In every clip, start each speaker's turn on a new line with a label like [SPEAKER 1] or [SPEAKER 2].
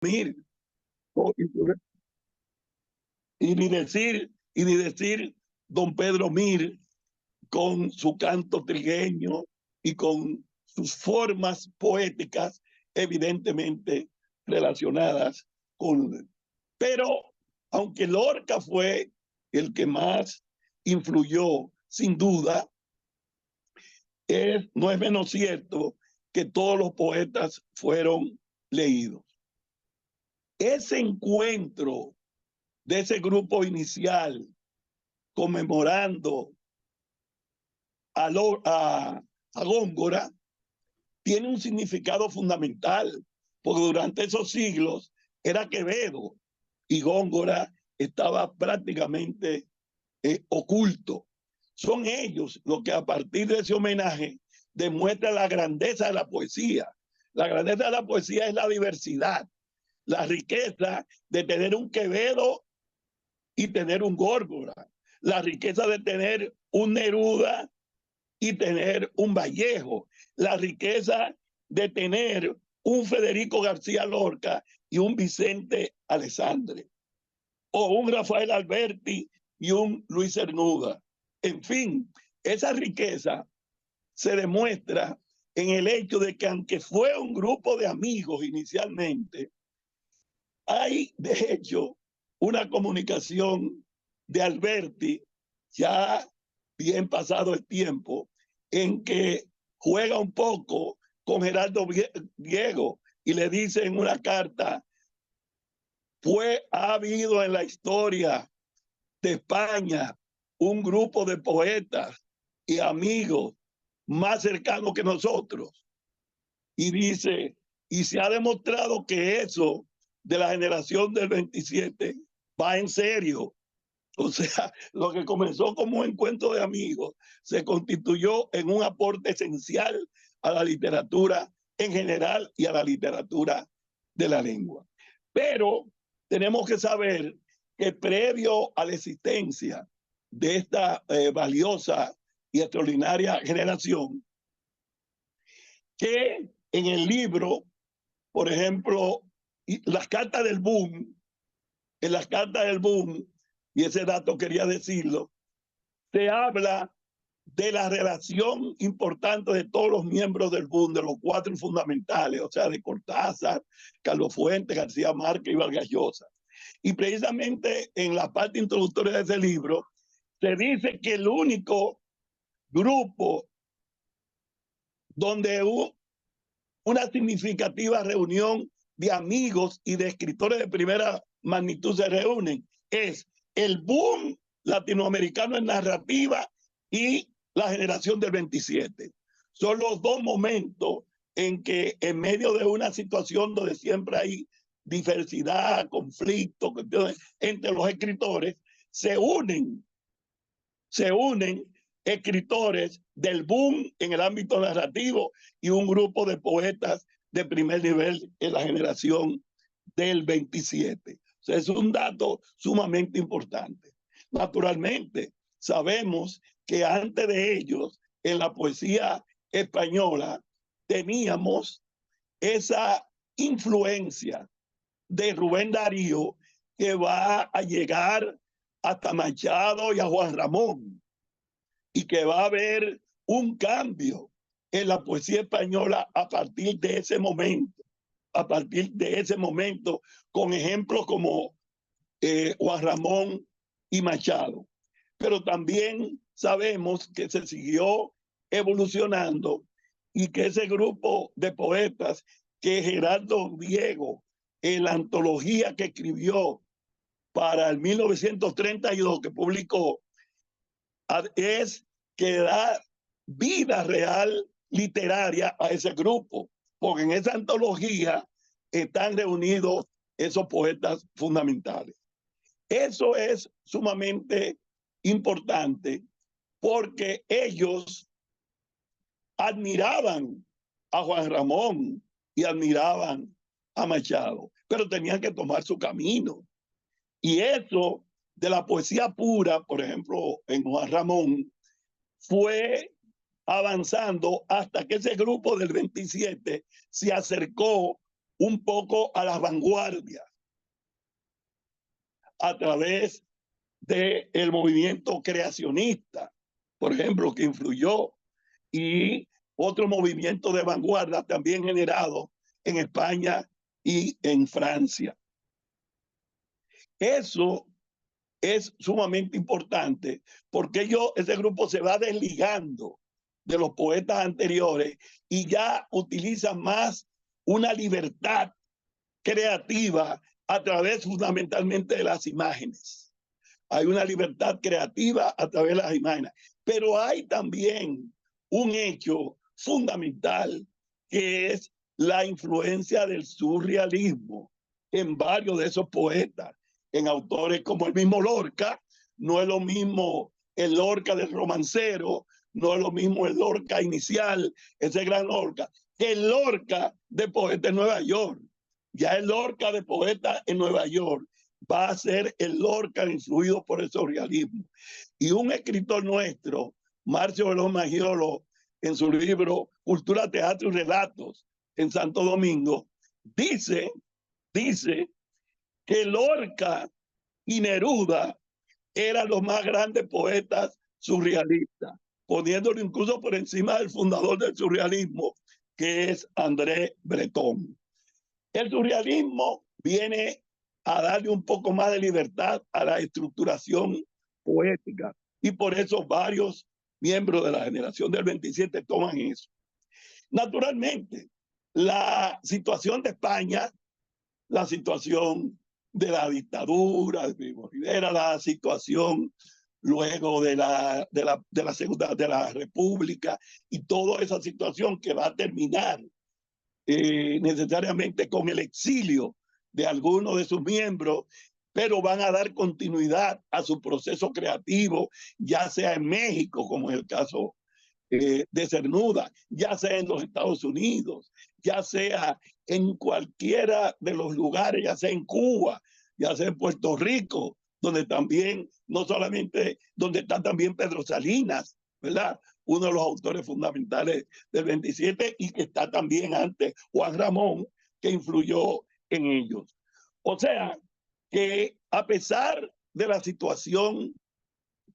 [SPEAKER 1] Mir, o- y ni decir don Pedro Mir con su canto trigueño y con sus formas poéticas evidentemente relacionadas con... Pero aunque Lorca fue el que más influyó, sin duda, no es menos cierto que todos los poetas fueron leídos. Ese encuentro de ese grupo inicial conmemorando a Góngora tiene un significado fundamental, porque durante esos siglos era Quevedo y Góngora estaba prácticamente oculto. Son ellos los que a partir de ese homenaje demuestran la grandeza de la poesía. La grandeza de la poesía es la diversidad, la riqueza de tener un Quevedo y tener un Góngora, la riqueza de tener un Neruda y tener un Vallejo, la riqueza de tener un Federico García Lorca y un Vicente Alessandre, o un Rafael Alberti y un Luis Cernuda. En fin, esa riqueza se demuestra en el hecho de que aunque fue un grupo de amigos inicialmente, hay de hecho una comunicación de Alberti, ya bien pasado el tiempo, en que juega un poco con Gerardo Diego y le dice en una carta, ha habido en la historia de España un grupo de poetas y amigos más cercanos que nosotros. Y dice, y se ha demostrado que eso de la generación del 27 va en serio. O sea, lo que comenzó como un encuentro de amigos se constituyó en un aporte esencial a la literatura en general y a la literatura de la lengua. Pero tenemos que saber que previo a la existencia de esta valiosa y extraordinaria generación, que en el libro, por ejemplo, las cartas del boom, en las cartas del boom, y ese dato quería decirlo, se habla de la relación importante de todos los miembros del boom, de los cuatro fundamentales, o sea, de Cortázar, Carlos Fuentes, García Márquez y Vargas Llosa. Y precisamente en la parte introductoria de ese libro se dice que el único grupo donde hubo una significativa reunión de amigos y de escritores de primera magnitud se reúnen es el boom latinoamericano en narrativa y la generación del 27. Son los dos momentos en que en medio de una situación donde siempre hay diversidad, conflicto entre los escritores, se unen escritores del boom en el ámbito narrativo y un grupo de poetas de primer nivel en la generación del 27. O sea, es un dato sumamente importante. Naturalmente, sabemos que antes de ellos, en la poesía española, teníamos esa influencia de Rubén Darío que va a llegar hasta Machado y a Juan Ramón, y que va a haber un cambio en la poesía española a partir de ese momento, con ejemplos como Juan Ramón y Machado. Pero también sabemos que se siguió evolucionando y que ese grupo de poetas que Gerardo Diego, en la antología que escribió para el 1932, que publicó, es que da vida real literaria a ese grupo, porque en esa antología están reunidos esos poetas fundamentales. Eso es sumamente importante porque ellos admiraban a Juan Ramón y admiraban a Machado, pero tenían que tomar su camino. Y eso de la poesía pura, por ejemplo, en Juan Ramón, fue avanzando hasta que ese grupo del 27 se acercó un poco a las vanguardias a través del movimiento creacionista, por ejemplo, que influyó, y otro movimiento de vanguardia también generado en España y en Francia. Eso es sumamente importante porque ese grupo se va desligando de los poetas anteriores y ya utiliza más una libertad creativa a través fundamentalmente de las imágenes. Hay una libertad creativa a través de las imágenes, pero hay también un hecho fundamental que es la influencia del surrealismo en varios de esos poetas, en autores como el mismo Lorca. No es lo mismo el Lorca del romancero, no es lo mismo el Lorca inicial, ese gran Lorca, que el Lorca de poeta en Nueva York. Ya el Lorca de poeta en Nueva York va a ser el Lorca influido por el surrealismo. Y un escritor nuestro, Marcio Veloz Maggiolo, en su libro Cultura, Teatro y Relatos en Santo Domingo, dice que Lorca y Neruda eran los más grandes poetas surrealistas, poniéndolo incluso por encima del fundador del surrealismo, que es André Breton. El surrealismo viene a darle un poco más de libertad a la estructuración poética y por eso varios miembros de la generación del 27 toman eso. Naturalmente, la situación de España, la situación de la dictadura de Primo Rivera, la situación luego de la Segunda de la República y toda esa situación que va a terminar necesariamente con el exilio de algunos de sus miembros, pero van a dar continuidad a su proceso creativo, ya sea en México, como es el caso de Cernuda, ya sea en los Estados Unidos, ya sea en cualquiera de los lugares, ya sea en Cuba, ya sea en Puerto Rico, donde también, no solamente, donde está también Pedro Salinas, ¿verdad? Uno de los autores fundamentales del 27 y que está también antes Juan Ramón, que influyó en ellos. O sea, que a pesar de la situación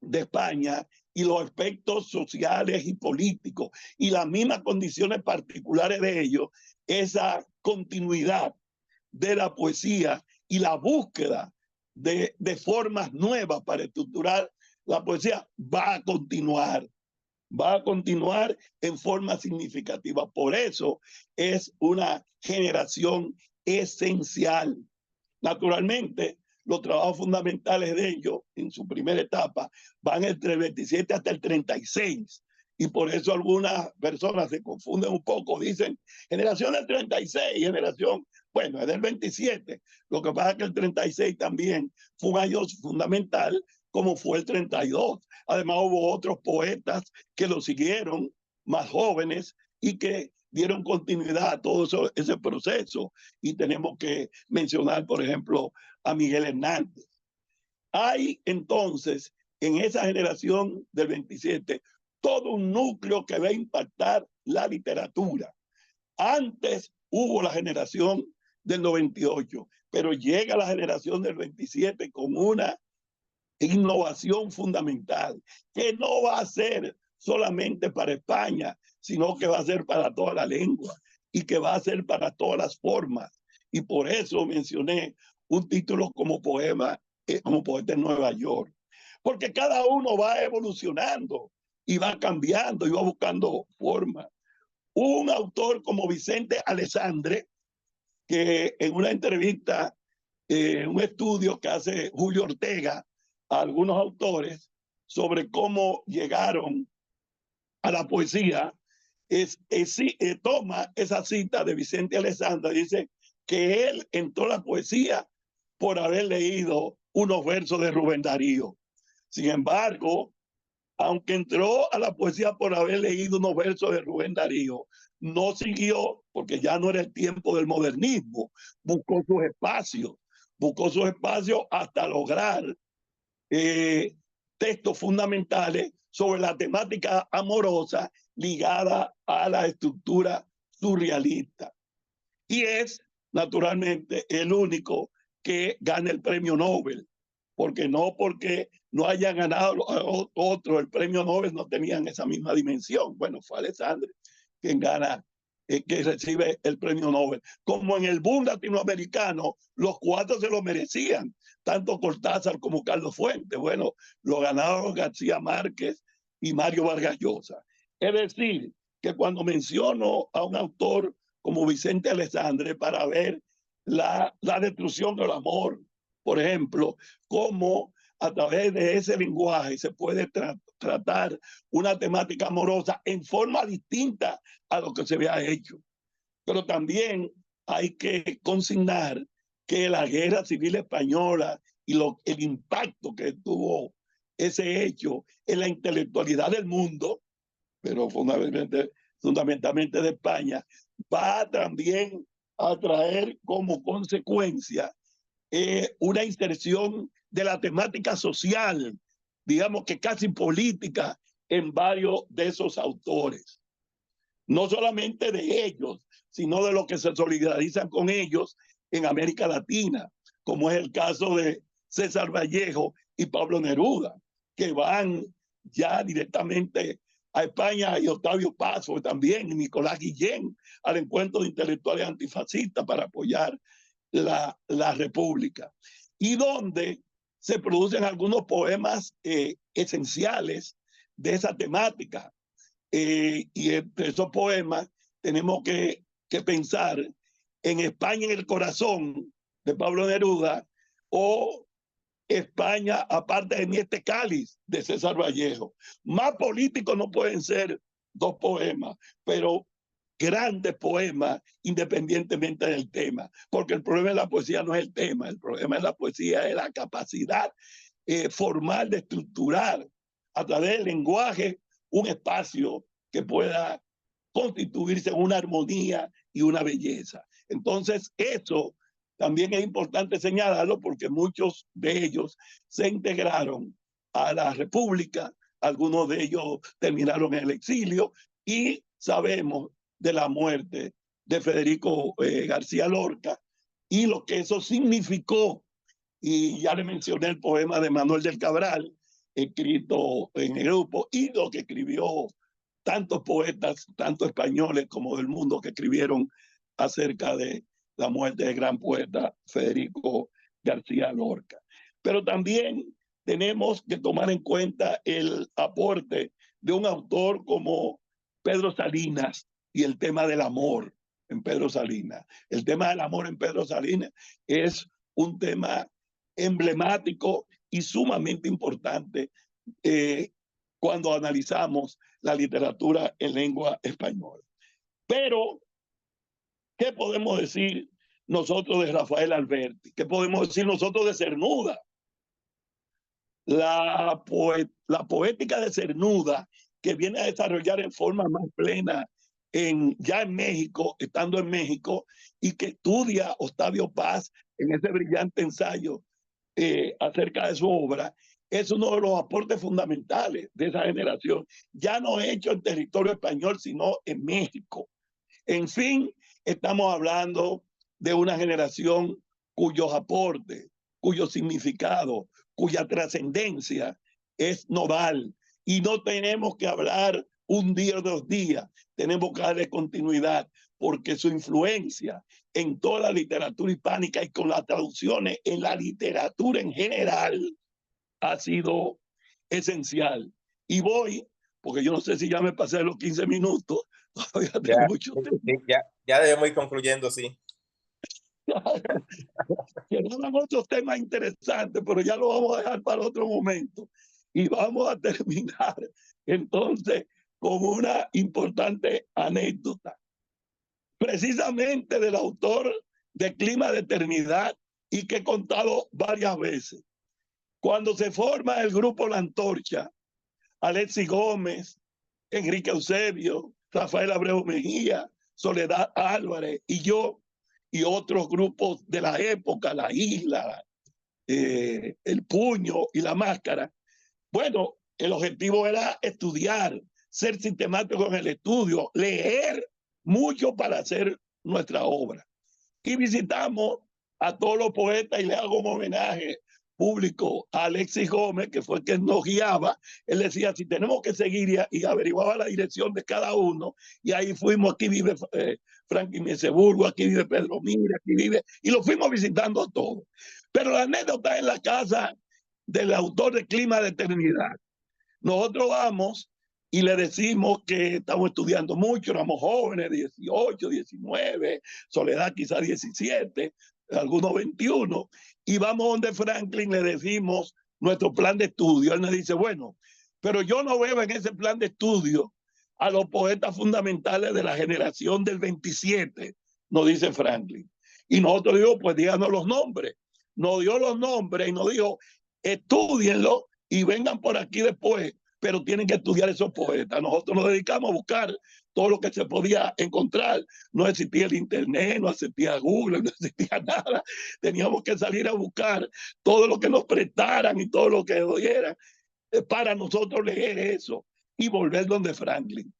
[SPEAKER 1] de España y los aspectos sociales y políticos y las mismas condiciones particulares de ellos, esa continuidad de la poesía y la búsqueda de formas nuevas para estructurar la poesía va a continuar en forma significativa. Por eso es una generación esencial. Naturalmente, los trabajos fundamentales de ellos en su primera etapa van entre el 27 hasta el 36. Y por eso algunas personas se confunden un poco, dicen generación del 36, generación, bueno, es del 27. Lo que pasa es que el 36 también fue un año fundamental, como fue el 32. Además hubo otros poetas que lo siguieron, más jóvenes, y que dieron continuidad a todo ese proceso. Y tenemos que mencionar, por ejemplo, a Miguel Hernández. Hay entonces en esa generación del 27 todo un núcleo que va a impactar la literatura. Antes hubo la generación del 98, pero llega la generación del 27 con una innovación fundamental que no va a ser solamente para España, sino que va a ser para toda la lengua y que va a ser para todas las formas. Y por eso mencioné un título como poema, como poeta en Nueva York, porque cada uno va evolucionando y va cambiando y va buscando formas. Un autor como Vicente Alessandre, que en una entrevista, un estudio que hace Julio Ortega a algunos autores sobre cómo llegaron a la poesía, toma esa cita de Vicente Alessandra, dice que él entró a la poesía por haber leído unos versos de Rubén Darío. Sin embargo, aunque entró a la poesía por haber leído unos versos de Rubén Darío, no siguió, porque ya no era el tiempo del modernismo, buscó sus espacios hasta lograr textos fundamentales sobre la temática amorosa ligada a la estructura surrealista. Y es naturalmente, el único que gana el premio Nobel, porque no hayan ganado otros el premio Nobel, no tenían esa misma dimensión. Bueno, fue Alexandre quien gana, que recibe el premio Nobel. Como en el boom latinoamericano, los cuatro se lo merecían, tanto Cortázar como Carlos Fuentes. Bueno, lo ganaron García Márquez y Mario Vargas Llosa. Es decir, que cuando menciono a un autor como Vicente Alexandre para ver la destrucción del amor, por ejemplo, cómo a través de ese lenguaje se puede tratar una temática amorosa en forma distinta a lo que se había hecho. Pero también hay que consignar que la guerra civil española y el impacto que tuvo ese hecho en la intelectualidad del mundo, pero fundamentalmente de España, va también a traer como consecuencia una inserción de la temática social, digamos que casi política, en varios de esos autores. No solamente de ellos, sino de los que se solidarizan con ellos en América Latina, como es el caso de César Vallejo y Pablo Neruda, que van ya directamente a España, y Octavio Paz también, y Nicolás Guillén, al encuentro de intelectuales antifascistas para apoyar la República, y donde se producen algunos poemas esenciales de esa temática. Y entre esos poemas tenemos que pensar en España en el corazón de Pablo Neruda, o España aparte de mí este cáliz de César Vallejo. Más políticos no pueden ser dos poemas, pero grandes poemas independientemente del tema, porque el problema de la poesía no es el tema, el problema de la poesía es la capacidad formal de estructurar a través del lenguaje un espacio que pueda constituirse en una armonía y una belleza. Entonces, eso también es importante señalarlo, porque muchos de ellos se integraron a la República, algunos de ellos terminaron en el exilio, y sabemos de la muerte de Federico García Lorca y lo que eso significó. Y ya le mencioné el poema de Manuel del Cabral, escrito en el grupo, y lo que escribió tantos poetas, tanto españoles como del mundo, que escribieron acerca de la muerte del gran poeta Federico García Lorca. Pero también tenemos que tomar en cuenta el aporte de un autor como Pedro Salinas y el tema del amor en Pedro Salinas. El tema del amor en Pedro Salinas es un tema emblemático y sumamente importante cuando analizamos la literatura en lengua española. Pero, ¿qué podemos decir nosotros de Rafael Alberti? ¿Qué podemos decir nosotros de Cernuda? La poética de Cernuda, que viene a desarrollar en forma más plena ya en México, estando en México, y que estudia Octavio Paz en ese brillante ensayo acerca de su obra, es uno de los aportes fundamentales de esa generación, ya no hecho en territorio español, sino en México. En fin, estamos hablando de una generación cuyos aportes, cuyo significado, cuya trascendencia es nodal. Y no tenemos que hablar un día o 2 días, tenemos que darle continuidad, porque su influencia en toda la literatura hispánica y con las traducciones en la literatura en general ha sido esencial. Y voy, porque yo no sé si ya me pasé los 15 minutos, todavía tengo mucho tiempo.
[SPEAKER 2] Ya debemos ir concluyendo, sí.
[SPEAKER 1] Quedaban otros temas interesantes, pero ya lo vamos a dejar para otro momento. Y vamos a terminar entonces con una importante anécdota, precisamente del autor de Clima de Eternidad, y que he contado varias veces. Cuando se forma el grupo La Antorcha, Alexis Gómez, Enrique Eusebio, Rafael Abreu Mejía, Soledad Álvarez y yo, y otros grupos de la época, La Isla, El Puño y La Máscara. Bueno, el objetivo era estudiar, ser sistemático en el estudio, leer mucho para hacer nuestra obra. y visitamos a todos los poetas y le hago un homenaje público a Alexis Gómez, que fue quien nos guiaba. Él decía, si tenemos que seguir, y averiguaba la dirección de cada uno, y ahí fuimos, aquí vive Franklin Mieseburgo, aquí vive Pedro Mira, aquí vive, y lo fuimos visitando a todos. Pero la anécdota es la casa del autor de Clima de Eternidad. Nosotros vamos y le decimos que estamos estudiando mucho, éramos jóvenes, 18, 19, Soledad quizá 17, algunos 21, y vamos donde Franklin, le decimos nuestro plan de estudio. Él nos dice, bueno, pero yo no veo en ese plan de estudio a los poetas fundamentales de la generación del 27, nos dice Franklin. Y nosotros digo, pues díganos los nombres. Nos dio los nombres y nos dijo, estudienlo y vengan por aquí después, pero tienen que estudiar esos poetas. Nosotros nos dedicamos a buscar todo lo que se podía encontrar. No existía el internet, no existía Google, no existía nada. Teníamos que salir a buscar todo lo que nos prestaran y todo lo que nos dieran para nosotros leer eso y volver donde Franklin.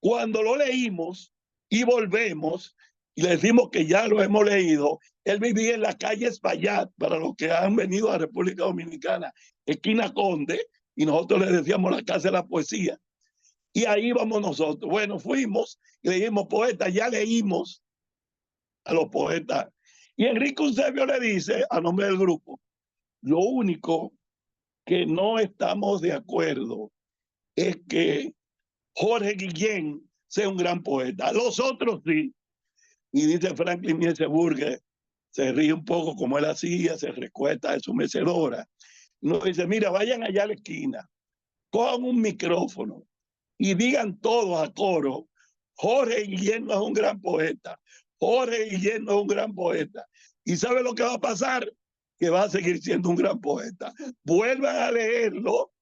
[SPEAKER 1] Cuando lo leímos y volvemos y le decimos que ya lo hemos leído, él vivía en la calle Espaillat, para los que han venido a la República Dominicana, esquina Conde, y nosotros le decíamos la Casa de la Poesía. Y ahí vamos nosotros. Bueno, fuimos y le dijimos, poeta, ya leímos a los poetas. Y Enrique Eusebio le dice, a nombre del grupo, lo único que no estamos de acuerdo es que Jorge Guillén sea un gran poeta. Los otros sí. Y dice Franklin Mieseburger, se ríe un poco como él hacía, se recuesta de su mecedora. Nos dice, mira, vayan allá a la esquina, cojan un micrófono y digan todos a coro, Jorge Guillén no es un gran poeta, Jorge Guillén no es un gran poeta. ¿Y sabe lo que va a pasar? Que va a seguir siendo un gran poeta. Vuelvan a leerlo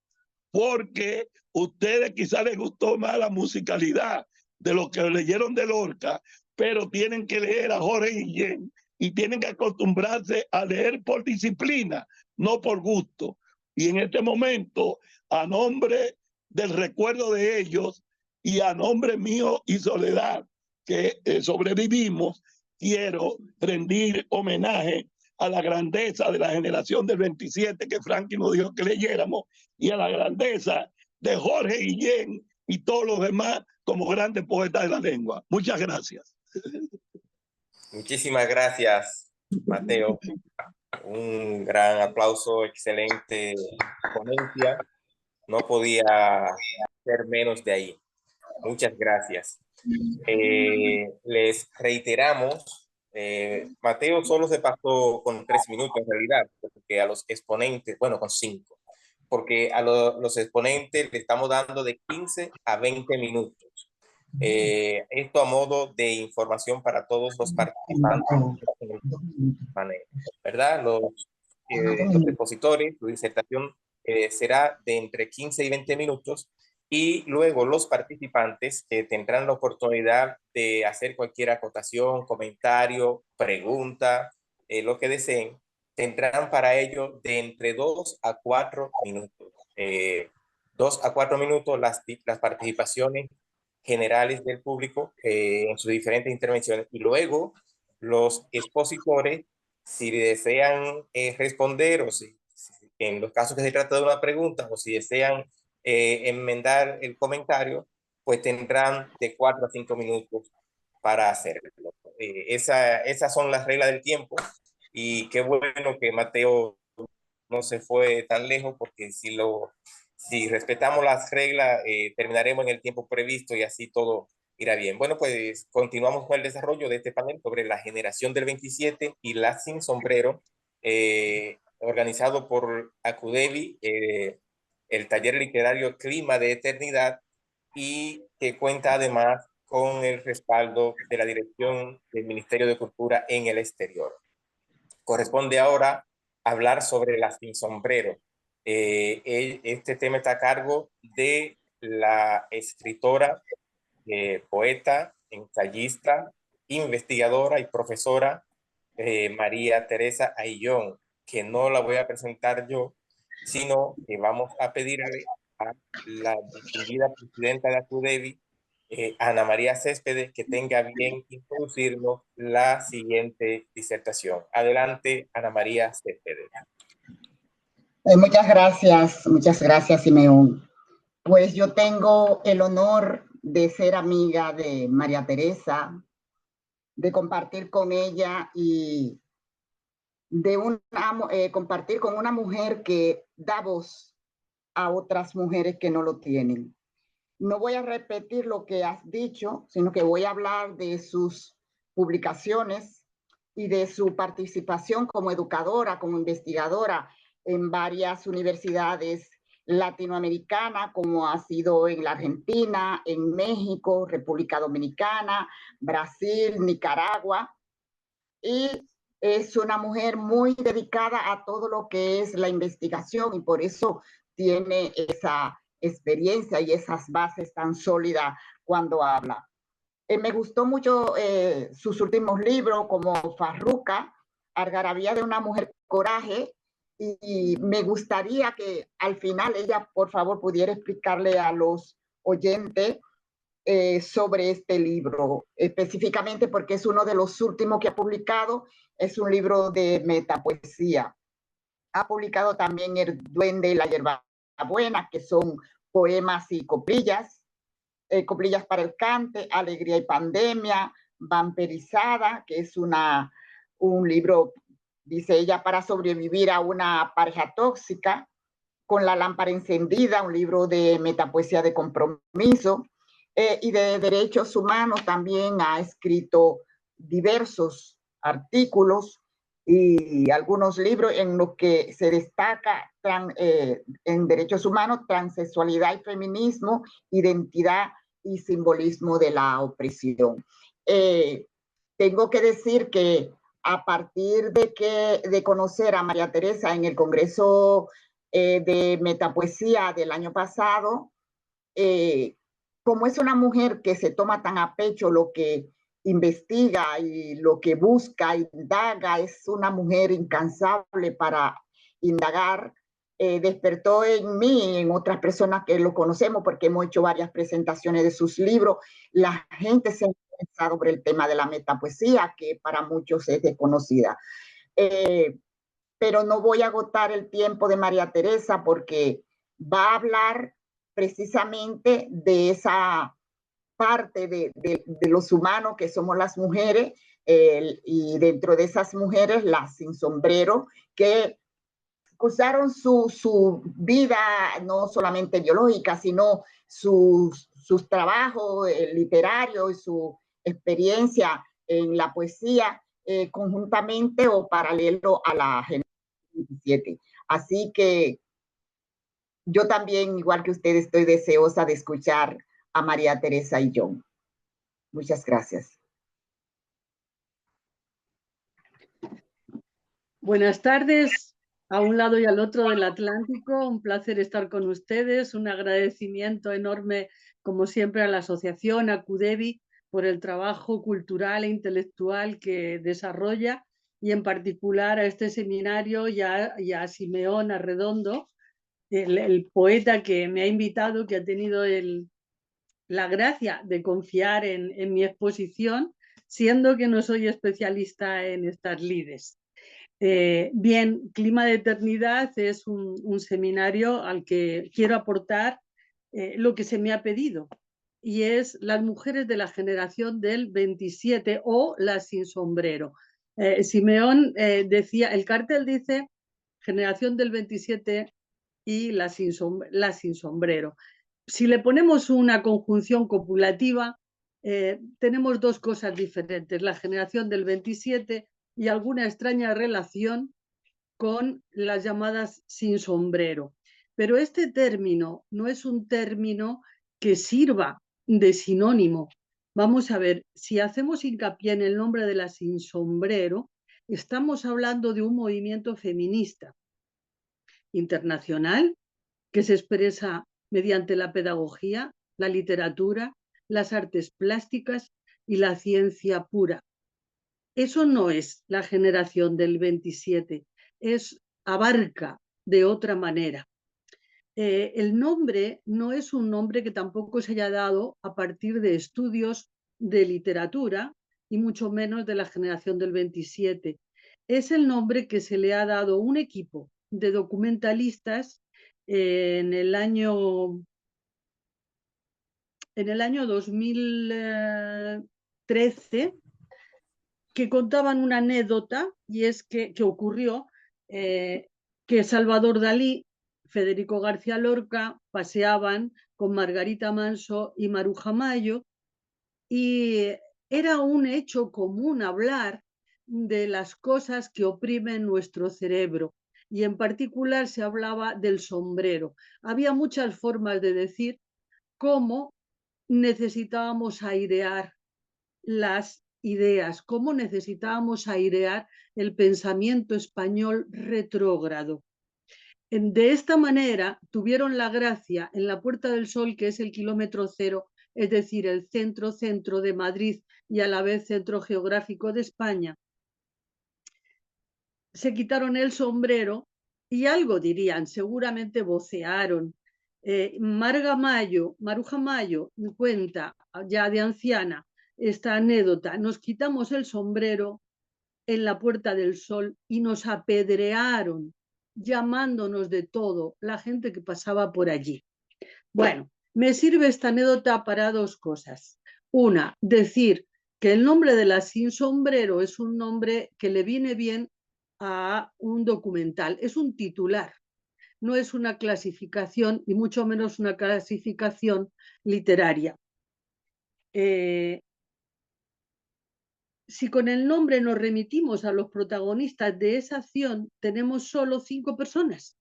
[SPEAKER 1] porque ustedes quizás les gustó más la musicalidad de lo que leyeron de Lorca, pero tienen que leer a Jorge Guillén y tienen que acostumbrarse a leer por disciplina, no por gusto. Y en este momento, a nombre del recuerdo de ellos y a nombre mío y Soledad, que sobrevivimos, quiero rendir homenaje a la grandeza de la generación del 27 que Franklin nos dijo que leyéramos y a la grandeza de Jorge Guillén y todos los demás como grandes poetas de la lengua. Muchas gracias.
[SPEAKER 2] Muchísimas gracias, Mateo. Un gran aplauso, excelente ponencia. No podía ser menos de ahí. Muchas gracias. Les reiteramos, Mateo solo se pasó con 3 minutos en realidad, porque a los exponentes, bueno, con 5, porque a los exponentes le estamos dando de 15 a 20 minutos. Esto a modo de información para todos los participantes en el panel, ¿verdad? Los expositores, su disertación será de entre 15 y 20 minutos y luego los participantes tendrán la oportunidad de hacer cualquier acotación, comentario, pregunta, lo que deseen. Tendrán para ello de entre 2 a 4 minutos. 2 a 4 minutos las participaciones generales del público en sus diferentes intervenciones y luego los expositores, si desean responder o si en los casos que se trata de una pregunta o si desean enmendar el comentario, pues tendrán de 4 a 5 minutos para hacerlo. Esas son las reglas del tiempo y qué bueno que Mateo no se fue tan lejos porque si respetamos las reglas terminaremos en el tiempo previsto y así todo irá bien. Bueno, pues continuamos con el desarrollo de este panel sobre la generación del 27 y la sin sombrero, organizado por Acudevi, el taller literario Clima de Eternidad, y que cuenta además con el respaldo de la dirección del Ministerio de Cultura en el exterior. Corresponde ahora hablar sobre la sin sombrero. Este tema está a cargo de la escritora, poeta, ensayista, investigadora y profesora María Teresa Ayllón, que no la voy a presentar yo, sino que vamos a pedirle a la distinguida presidenta de Acudevi Ana María Céspedes, que tenga bien introducirnos la siguiente disertación. Adelante, Ana María Céspedes.
[SPEAKER 3] Muchas gracias, Simeón. Pues yo tengo el honor de ser amiga de María Teresa, de compartir con ella y de compartir con una mujer que da voz a otras mujeres que no lo tienen. No voy a repetir lo que has dicho, sino que voy a hablar de sus publicaciones y de su participación como educadora, como investigadora en varias universidades latinoamericanas, como ha sido en la Argentina, en México, República Dominicana, Brasil, Nicaragua. Y es una mujer muy dedicada a todo lo que es la investigación y por eso tiene esa experiencia y esas bases tan sólidas cuando habla. Me gustó mucho sus últimos libros como Farruca, Algarabía de una mujer coraje, y me gustaría que al final ella, por favor, pudiera explicarle a los oyentes sobre este libro, específicamente porque es uno de los últimos que ha publicado, es un libro de metapoesía. Ha publicado también El Duende y la Hierbabuena, que son poemas y coplillas, coplillas para el cante, Alegría y Pandemia, Vampirizada, que es un libro, dice ella, para sobrevivir a una pareja tóxica, Con la lámpara encendida, un libro de metapoesía de compromiso, y de derechos humanos también ha escrito diversos artículos y algunos libros en los que se destaca en derechos humanos, transexualidad y feminismo, identidad y simbolismo de la opresión. Tengo que decir que a partir de conocer a María Teresa en el Congreso de Metapoesía del año pasado, como es una mujer que se toma tan a pecho lo que investiga y lo que busca, indaga, es una mujer incansable para indagar, despertó en mí y en otras personas que lo conocemos porque hemos hecho varias presentaciones de sus libros. La gente se ha interesado sobre el tema de la metapoesía, que para muchos es desconocida. Pero no voy a agotar el tiempo de María Teresa porque va a hablar precisamente de esa parte de los humanos que somos las mujeres, y dentro de esas mujeres las sin sombrero, que usaron su vida no solamente biológica, sino sus trabajos literarios y su experiencia en la poesía conjuntamente o paralelo a la generación 17. Así que yo también, igual que usted, estoy deseosa de escuchar a María Teresa y John. Muchas gracias.
[SPEAKER 4] Buenas tardes, a un lado y al otro del Atlántico. Un placer estar con ustedes. Un agradecimiento enorme, como siempre, a la asociación, a CUDEVI, por el trabajo cultural e intelectual que desarrolla, y en particular a este seminario y a Simeón Arredondo, el poeta que me ha invitado, que ha tenido la gracia de confiar en mi exposición, siendo que no soy especialista en estas lides. Bien, Clima de Eternidad es un seminario al que quiero aportar lo que se me ha pedido, y es las mujeres de la generación del 27 o las sin sombrero. Simeón decía, el cartel dice generación del 27 y las sin sombrero. Si le ponemos una conjunción copulativa, tenemos dos cosas diferentes: la generación del 27 y alguna extraña relación con las llamadas sin sombrero. Pero este término no es un término que sirva de sinónimo. Vamos a ver, si hacemos hincapié en el nombre de la sin sombrero, estamos hablando de un movimiento feminista internacional que se expresa mediante la pedagogía, la literatura, las artes plásticas y la ciencia pura. Eso no es la generación del 27, abarca de otra manera. el nombre no es un nombre que tampoco se haya dado a partir de estudios de literatura y mucho menos de la generación del 27. Es el nombre que se le ha dado un equipo de documentalistas en el año 2013, que contaban una anécdota, y es que ocurrió que Salvador Dalí, Federico García Lorca paseaban con Margarita Manso y Maruja Mayo, y era un hecho común hablar de las cosas que oprimen nuestro cerebro, y en particular se hablaba del sombrero. Había muchas formas de decir cómo necesitábamos airear las ideas, cómo necesitábamos airear el pensamiento español retrógrado. De esta manera tuvieron la gracia en la Puerta del Sol, que es el kilómetro cero, es decir, el centro de Madrid y a la vez centro geográfico de España. Se quitaron el sombrero y algo dirían, seguramente vocearon. Maruja Mayo cuenta, ya de anciana, esta anécdota: nos quitamos el sombrero en la Puerta del Sol y nos apedrearon, llamándonos de todo la gente que pasaba por allí. Bueno, me sirve esta anécdota para dos cosas. Una, decir que el nombre de La Sin Sombrero es un nombre que le viene bien a un documental, es un titular, no es una clasificación y mucho menos una clasificación literaria. Si con el nombre nos remitimos a los protagonistas de esa acción, tenemos solo 5 personas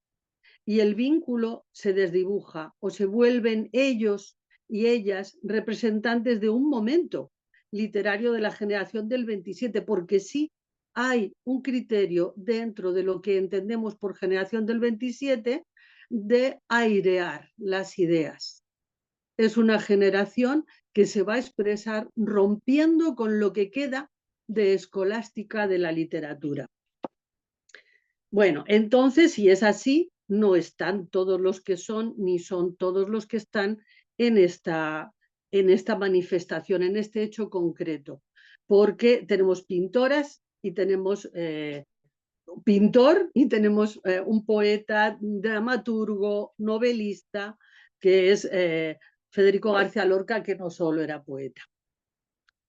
[SPEAKER 4] y el vínculo se desdibuja o se vuelven ellos y ellas representantes de un momento literario de la generación del 27, porque sí hay un criterio dentro de lo que entendemos por generación del 27 de airear las ideas. Es una generación que se va a expresar rompiendo con lo que queda de escolástica de la literatura. Bueno, entonces, si es así, no están todos los que son, ni son todos los que están en esta manifestación, en este hecho concreto, porque tenemos pintoras y tenemos pintor y tenemos un poeta, dramaturgo, novelista, que es Federico García Lorca, que no solo era poeta.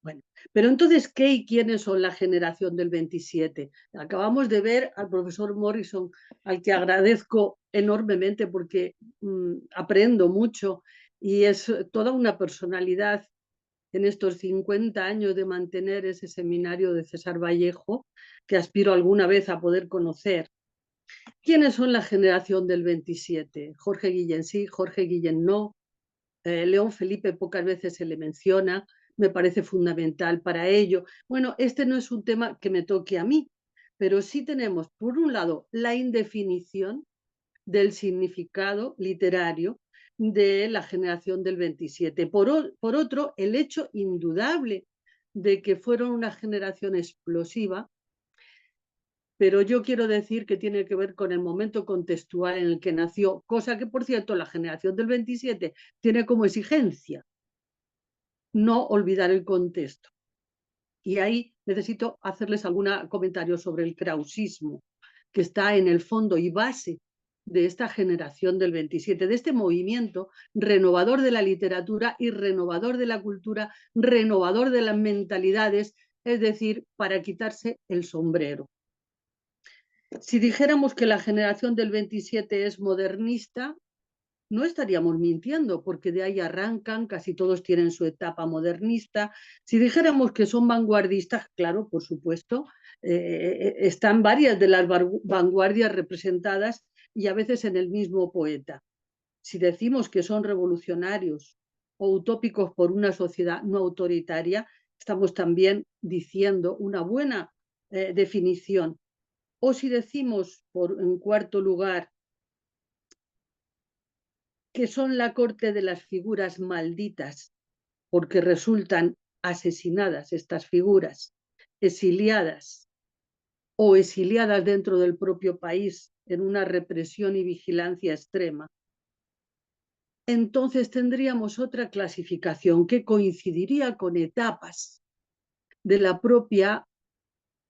[SPEAKER 4] Bueno, pero entonces, ¿qué y quiénes son la generación del 27? Acabamos de ver al profesor Morrison, al que agradezco enormemente porque aprendo mucho y es toda una personalidad en estos 50 años de mantener ese seminario de César Vallejo, que aspiro alguna vez a poder conocer. ¿Quiénes son la generación del 27? Jorge Guillén sí, Jorge Guillén no. León Felipe pocas veces se le menciona, me parece fundamental para ello. Bueno, este no es un tema que me toque a mí, pero sí tenemos, por un lado, la indefinición del significado literario de la generación del 27. Por otro, el hecho indudable de que fueron una generación explosiva, pero yo quiero decir que tiene que ver con el momento contextual en el que nació, cosa que, por cierto, la generación del 27 tiene como exigencia no olvidar el contexto. Y ahí necesito hacerles algún comentario sobre el krausismo, que está en el fondo y base de esta generación del 27, de este movimiento renovador de la literatura y renovador de la cultura, renovador de las mentalidades, es decir, para quitarse el sombrero. Si dijéramos que la generación del 27 es modernista, no estaríamos mintiendo, porque de ahí arrancan, casi todos tienen su etapa modernista. Si dijéramos que son vanguardistas, claro, por supuesto, están varias de las vanguardias representadas y a veces en el mismo poeta. Si decimos que son revolucionarios o utópicos por una sociedad no autoritaria, estamos también diciendo una buena definición. O si decimos, en cuarto lugar, que son la corte de las figuras malditas, porque resultan asesinadas estas figuras, exiliadas o exiliadas dentro del propio país en una represión y vigilancia extrema. entonces tendríamos otra clasificación que coincidiría con etapas de la propia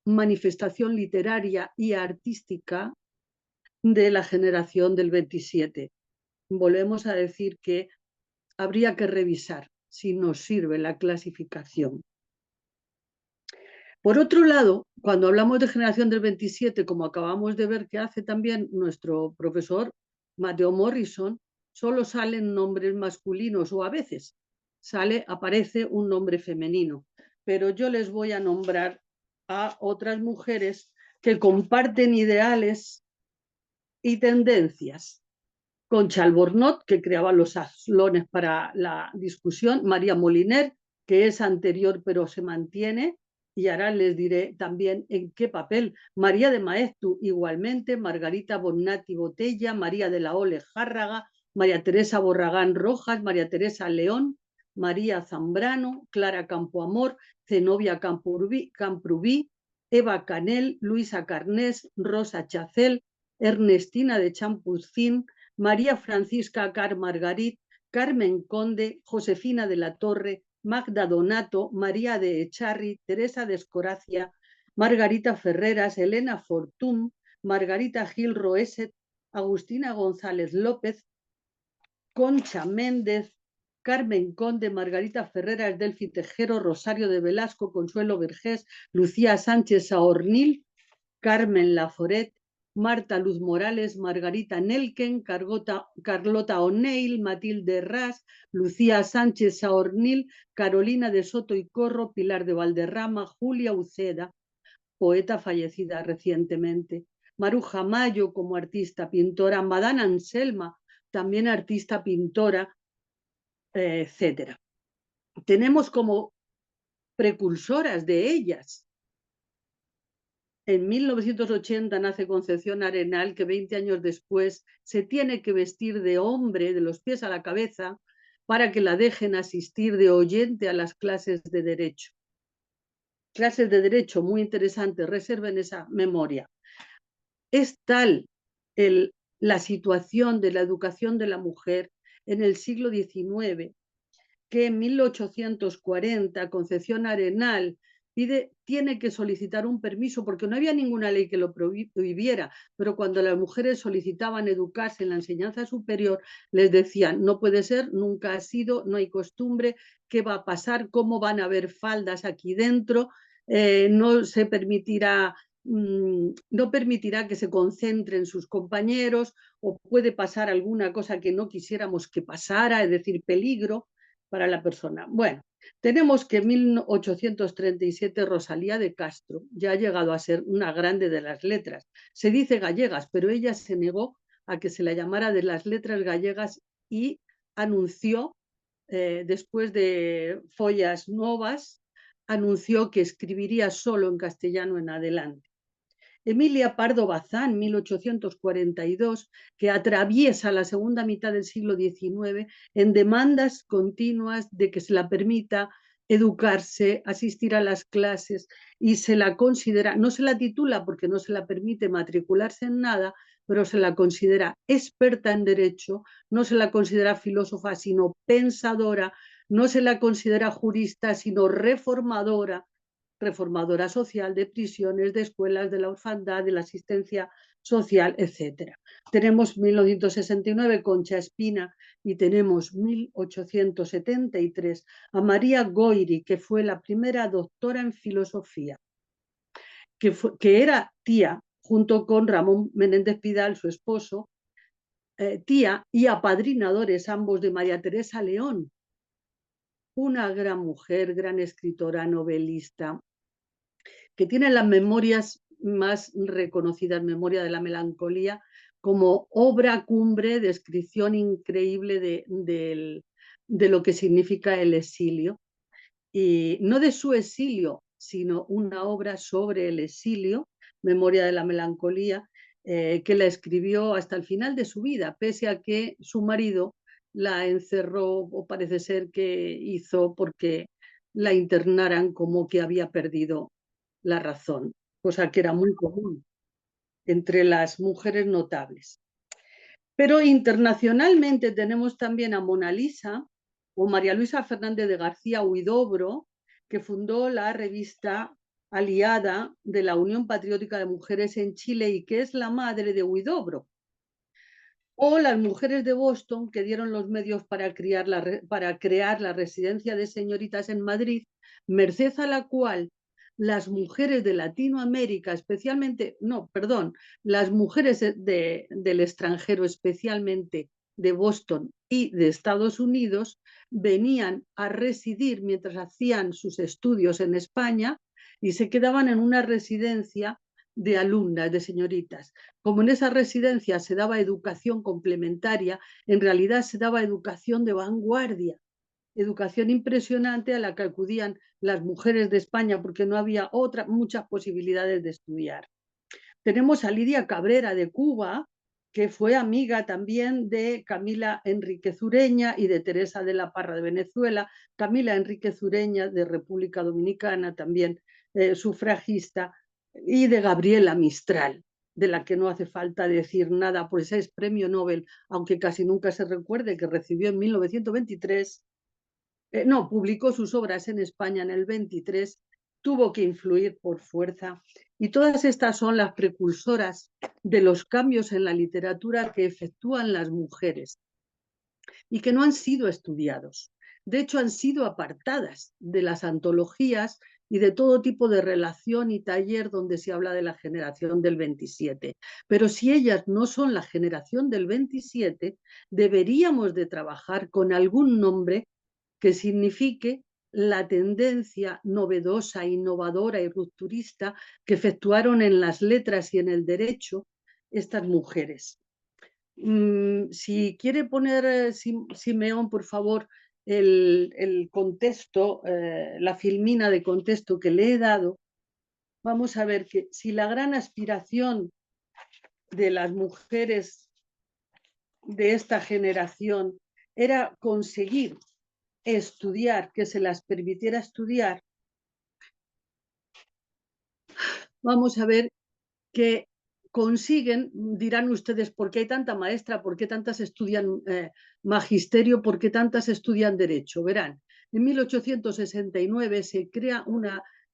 [SPEAKER 4] manifestación literaria y artística de la generación del 27. Volvemos a decir que habría que revisar si nos sirve la clasificación. Por otro lado, cuando hablamos de generación del 27, como acabamos de ver que hace también nuestro profesor Mateo Morrison, solo salen nombres masculinos o a veces aparece un nombre femenino. Pero yo les voy a nombrar a otras mujeres que comparten ideales y tendencias. Concha Albornoz, que creaba los salones para la discusión, María Moliner, que es anterior pero se mantiene, y ahora les diré también en qué papel. María de Maeztu, igualmente, Margarita Bonnati Botella, María de la Ole Járraga, María Teresa Borragán Rojas, María Teresa León, María Zambrano, Clara Campoamor, Zenobia Camprubí, Eva Canel, Luisa Carnés, Rosa Chacel, Ernestina de Champucín, María Francisca Car Margarit, Carmen Conde, Josefina de la Torre, Magda Donato, María de Echarri, Teresa de Escoracia, Margarita Ferreras, Elena Fortún, Margarita Gil Roeset, Agustina González López, Concha Méndez, Carmen Conde, Margarita Ferreras, Delfi Tejero, Rosario de Velasco, Consuelo Vergés, Lucía Sánchez Saornil, Carmen Laforet, Marta Luz Morales, Margarita Nelken, Carlota O'Neill, Matilde Ras, Lucía Sánchez Saornil, Carolina de Soto y Corro, Pilar de Valderrama, Julia Uceda, poeta fallecida recientemente, Maruja Mayo como artista pintora, Madame Anselma, también artista pintora, etc. Tenemos como precursoras de ellas. En 1980 nace Concepción Arenal, que 20 años después se tiene que vestir de hombre de los pies a la cabeza para que la dejen asistir de oyente a las clases de Derecho. Clases de Derecho muy interesantes, reserven esa memoria. Es tal la situación de la educación de la mujer en el siglo XIX que en 1840 Concepción Arenal tiene que solicitar un permiso porque no había ninguna ley que lo prohibiera, pero cuando las mujeres solicitaban educarse en la enseñanza superior, les decían, no puede ser, nunca ha sido, no hay costumbre, ¿qué va a pasar? ¿Cómo van a haber faldas aquí dentro? No se permitirá, no permitirá que se concentren sus compañeros o puede pasar alguna cosa que no quisiéramos que pasara, es decir, peligro para la persona. Bueno, tenemos que en 1837 Rosalía de Castro ya ha llegado a ser una grande de las letras. Se dice gallegas, pero ella se negó a que se la llamara de las letras gallegas y anunció, después de Follas Novas, anunció que escribiría solo en castellano en adelante. Emilia Pardo Bazán, 1842, que atraviesa la segunda mitad del siglo XIX en demandas continuas de que se la permita educarse, asistir a las clases y se la considera, no se la titula porque no se la permite matricularse en nada, pero se la considera experta en derecho, no se la considera filósofa sino pensadora, no se la considera jurista sino reformadora social, de prisiones, de escuelas, de la orfandad, de la asistencia social, etc. Tenemos 1969 Concha Espina y tenemos 1873 a María Goyri, que fue la primera doctora en filosofía, que era tía, junto con Ramón Menéndez Pidal, su esposo, tía y apadrinadores ambos de María Teresa León, una gran mujer, gran escritora, novelista, que tiene las memorias más reconocidas, Memoria de la Melancolía, como obra cumbre, descripción increíble de lo que significa el exilio. Y no de su exilio, sino una obra sobre el exilio, Memoria de la Melancolía, que la escribió hasta el final de su vida, pese a que su marido la encerró, o parece ser que hizo porque la internaran como que había perdido la razón, cosa que era muy común entre las mujeres notables. Pero internacionalmente tenemos también a Mona Lisa o María Luisa Fernández de García Huidobro, que fundó la revista aliada de la Unión Patriótica de Mujeres en Chile y que es la madre de Huidobro. O las mujeres de Boston, que dieron los medios para crear la residencia de señoritas en Madrid, merced a la cual las mujeres de Latinoamérica, especialmente, no, perdón, las mujeres del extranjero, especialmente de Boston y de Estados Unidos, venían a residir mientras hacían sus estudios en España y se quedaban en una residencia de alumnas, de señoritas. Como en esa residencia se daba educación complementaria, en realidad se daba educación de vanguardia, educación impresionante a la que acudían las mujeres de España porque no había muchas posibilidades de estudiar. Tenemos a Lidia Cabrera de Cuba, que fue amiga también de Camila Enríquez Ureña y de Teresa de la Parra de Venezuela, Camila Enríquez Ureña de República Dominicana, también sufragista, y de Gabriela Mistral, de la que no hace falta decir nada, pues es premio Nobel, aunque casi nunca se recuerde, que recibió en 1923, publicó sus obras en España en el 23, tuvo que influir por fuerza, y todas estas son las precursoras de los cambios en la literatura que efectúan las mujeres y que no han sido estudiados. De hecho, han sido apartadas de las antologías y de todo tipo de relación y taller donde se habla de la generación del 27. Pero si ellas no son la generación del 27, deberíamos de trabajar con algún nombre que signifique la tendencia novedosa, innovadora y rupturista que efectuaron en las letras y en el derecho estas mujeres. Si quiere poner, Simeón, por favor, el contexto, la filmina de contexto que le he dado, vamos a ver que si la gran aspiración de las mujeres de esta generación era conseguir estudiar, que se las permitiera estudiar, vamos a ver que consiguen, dirán ustedes, ¿por qué hay tanta maestra? ¿Por qué tantas estudian magisterio? ¿Por qué tantas estudian derecho? Verán, en 1869 se crea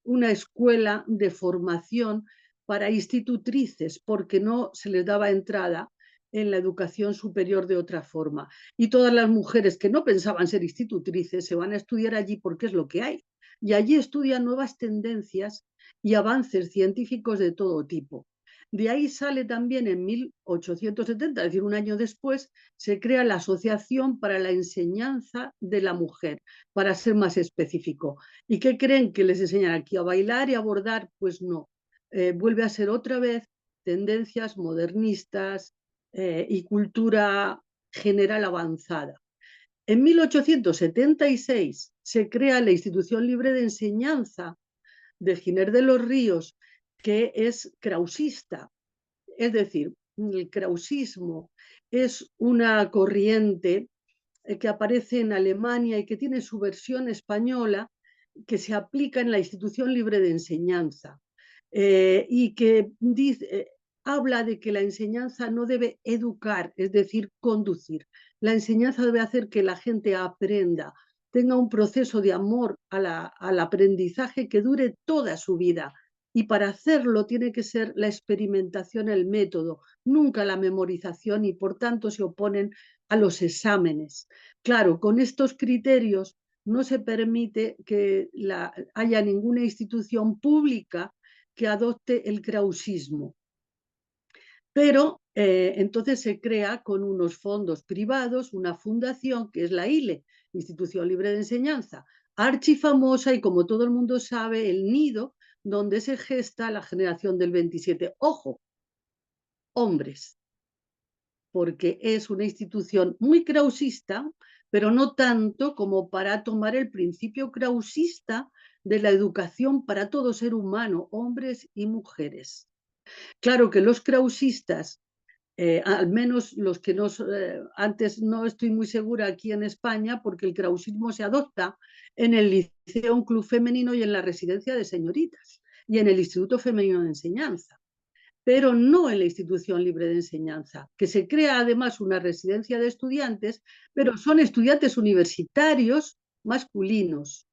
[SPEAKER 4] una escuela de formación para institutrices porque no se les daba entrada en la educación superior de otra forma. Y todas las mujeres que no pensaban ser institutrices se van a estudiar allí porque es lo que hay. Y allí estudian nuevas tendencias y avances científicos de todo tipo. De ahí sale también en 1870, es decir, un año después, se crea la Asociación para la Enseñanza de la Mujer, para ser más específico. ¿Y qué creen que les enseñan aquí? ¿A bailar y a bordar? Pues no. Vuelve a ser otra vez tendencias modernistas y cultura general avanzada. En 1876 se crea la Institución Libre de Enseñanza de Giner de los Ríos, que es krausista. Es decir, el krausismo es una corriente que aparece en Alemania y que tiene su versión española que se aplica en la Institución Libre de Enseñanza y que dice, habla de que la enseñanza no debe educar, es decir, conducir. La enseñanza debe hacer que la gente aprenda, tenga un proceso de amor al aprendizaje que dure toda su vida. Y para hacerlo tiene que ser la experimentación el método, nunca la memorización, y por tanto se oponen a los exámenes. Claro, con estos criterios no se permite que haya ninguna institución pública que adopte el krausismo. Pero entonces se crea con unos fondos privados una fundación que es la ILE, Institución Libre de Enseñanza, archifamosa y, como todo el mundo sabe, el nido donde se gesta la generación del 27. Ojo, hombres, porque es una institución muy krausista, pero no tanto como para tomar el principio krausista de la educación para todo ser humano, hombres y mujeres. Claro que los krausistas, al menos los que antes no estoy muy segura aquí en España, porque el krausismo se adopta en el Liceo, un club femenino, y en la residencia de señoritas, y en el Instituto Femenino de Enseñanza. pero no en la institución libre de enseñanza, que se crea además una residencia de estudiantes, pero son estudiantes universitarios masculinos,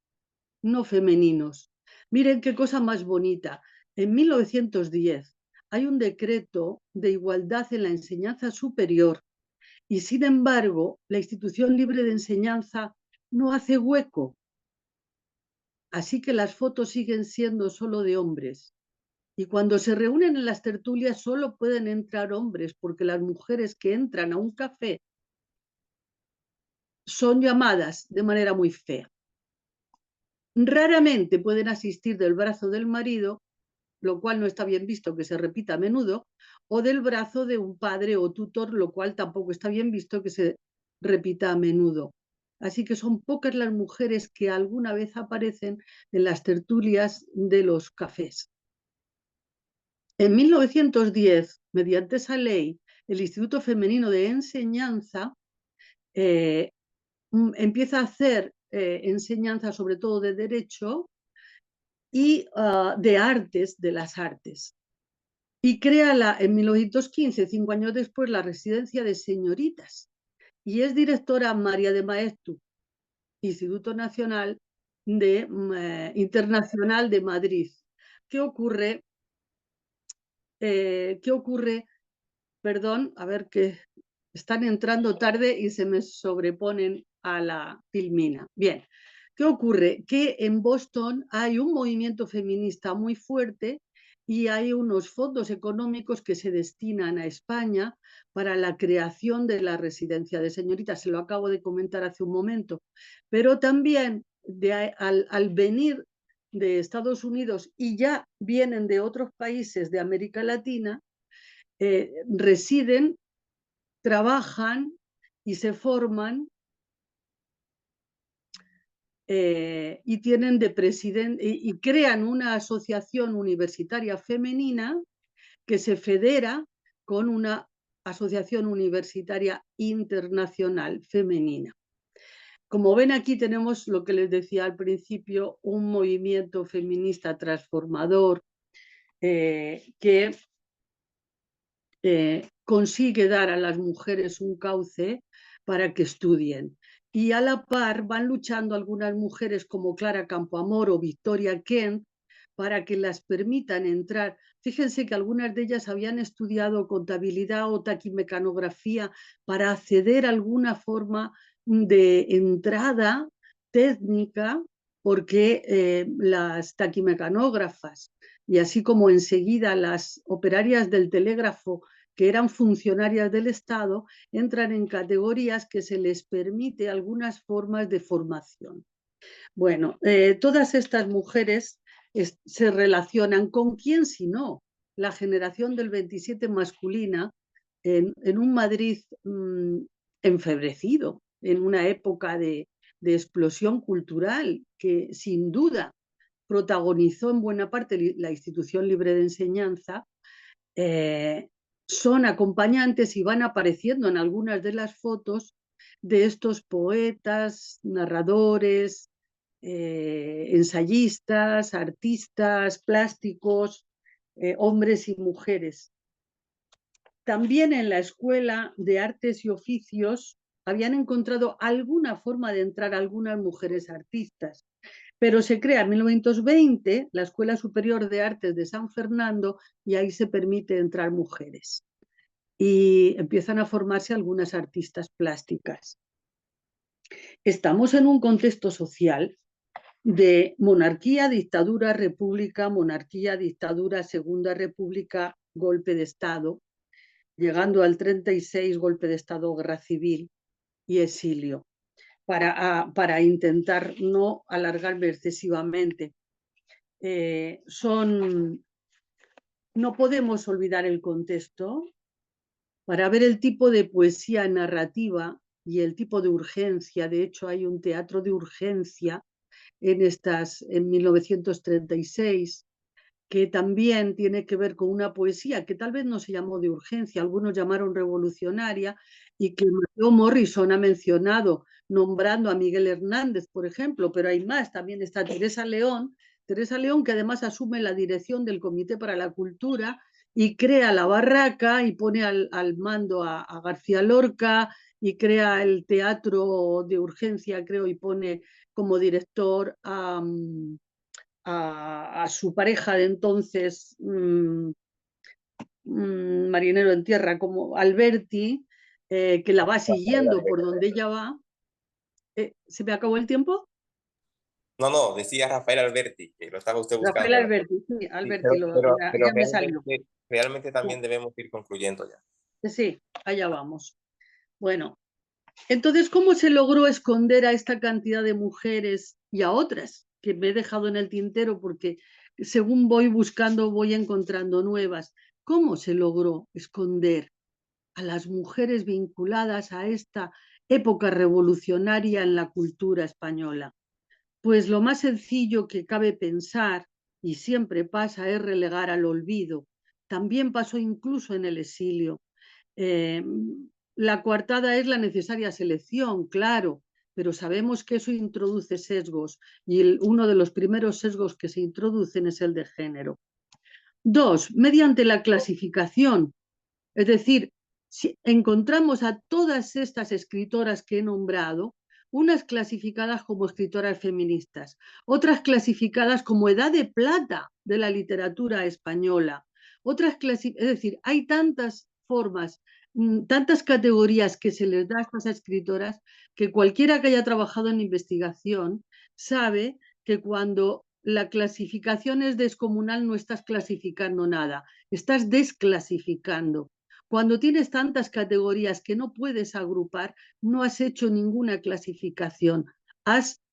[SPEAKER 4] no femeninos. Miren qué cosa más bonita. En 1910 hay un decreto de igualdad en la enseñanza superior y, sin embargo, la institución libre de enseñanza no hace hueco. Así que las fotos siguen siendo solo de hombres. Y cuando se reúnen en las tertulias solo pueden entrar hombres, porque las mujeres que entran a un café son llamadas de manera muy fea. Raramente pueden asistir del brazo del marido, lo cual no está bien visto que se repita a menudo, o del brazo de un padre o tutor, lo cual tampoco está bien visto que se repita a menudo. Así que son pocas las mujeres que alguna vez aparecen en las tertulias de los cafés. En 1910, mediante esa ley, el Instituto Femenino de Enseñanza empieza a hacer enseñanza sobre todo de derecho y de artes, de las artes. Y crea en 1915, 5 años después, la residencia de señoritas. Y es directora María de Maeztu, Instituto Nacional Internacional de Madrid. ¿Qué ocurre? Perdón, a ver, que están entrando tarde y se me sobreponen a la filmina. Bien, ¿qué ocurre? Que en Boston hay un movimiento feminista muy fuerte y hay unos fondos económicos que se destinan a España para la creación de la residencia de señoritas. Se lo acabo de comentar hace un momento. Pero también al venir de Estados Unidos y ya vienen de otros países de América Latina, residen, trabajan y se forman y tienen de presidente y crean una asociación universitaria femenina que se federa con una asociación universitaria internacional femenina. Como ven, aquí tenemos lo que les decía al principio, un movimiento feminista transformador que consigue dar a las mujeres un cauce para que estudien. Y a la par van luchando algunas mujeres como Clara Campoamor o Victoria Kent para que las permitan entrar. Fíjense que algunas de ellas habían estudiado contabilidad o taquimecanografía para acceder a alguna forma de entrada técnica, porque las taquimecanógrafas y así como enseguida las operarias del telégrafo, que eran funcionarias del Estado, entran en categorías que se les permite algunas formas de formación. Bueno, todas estas mujeres se relacionan con quién, si no, la generación del 27 masculina en un Madrid enfebrecido, en una época de explosión cultural que sin duda protagonizó en buena parte la institución libre de enseñanza, son acompañantes y van apareciendo en algunas de las fotos de estos poetas, narradores, ensayistas, artistas, plásticos, hombres y mujeres. También en la Escuela de Artes y Oficios habían encontrado alguna forma de entrar algunas mujeres artistas, pero se crea en 1920 la Escuela Superior de Artes de San Fernando y ahí se permite entrar mujeres. Y empiezan a formarse algunas artistas plásticas. Estamos en un contexto social de monarquía, dictadura, república, monarquía, dictadura, segunda república, golpe de Estado, llegando al 36, golpe de Estado, guerra civil y exilio. Para intentar no alargarme excesivamente. No podemos olvidar el contexto para ver el tipo de poesía narrativa y el tipo de urgencia. De hecho, hay un teatro de urgencia en 1936 que también tiene que ver con una poesía que tal vez no se llamó de urgencia, algunos llamaron revolucionaria, y que Mateo Morrison ha mencionado, nombrando a Miguel Hernández, por ejemplo, pero hay más, también está Teresa León, que además asume la dirección del Comité para la Cultura y crea La Barraca y pone al mando a García Lorca y crea el Teatro de Urgencia, creo, y pone como director a su pareja de entonces, Marinero en Tierra, como Alberti, que la va siguiendo por donde ella va. ¿Se me acabó el tiempo?
[SPEAKER 2] No, no, decía Rafael Alberti, que lo estaba usted
[SPEAKER 4] Rafael
[SPEAKER 2] buscando.
[SPEAKER 4] Alberti, sí,
[SPEAKER 2] Sí,
[SPEAKER 4] Alberti,
[SPEAKER 2] pero
[SPEAKER 4] ya me salió.
[SPEAKER 2] realmente también debemos ir concluyendo ya.
[SPEAKER 4] Sí, allá vamos. Bueno, entonces, ¿cómo se logró esconder a esta cantidad de mujeres y a otras que me he dejado en el tintero porque según voy buscando voy encontrando nuevas? ¿Cómo se logró esconder a las mujeres vinculadas a esta época revolucionaria en la cultura española? Pues lo más sencillo que cabe pensar, y siempre pasa, es relegar al olvido. También pasó incluso en el exilio. Eh, la coartada es la necesaria selección, claro, pero sabemos que eso introduce sesgos y uno de los primeros sesgos que se introducen es el de género. Dos, mediante la clasificación, es decir, si encontramos a todas estas escritoras que he nombrado, unas clasificadas como escritoras feministas, otras clasificadas como edad de plata de la literatura española, es decir, hay tantas formas, tantas categorías que se les da a estas escritoras que cualquiera que haya trabajado en investigación sabe que cuando la clasificación es descomunal no estás clasificando nada, estás desclasificando. Cuando tienes tantas categorías que no puedes agrupar, no has hecho ninguna clasificación, has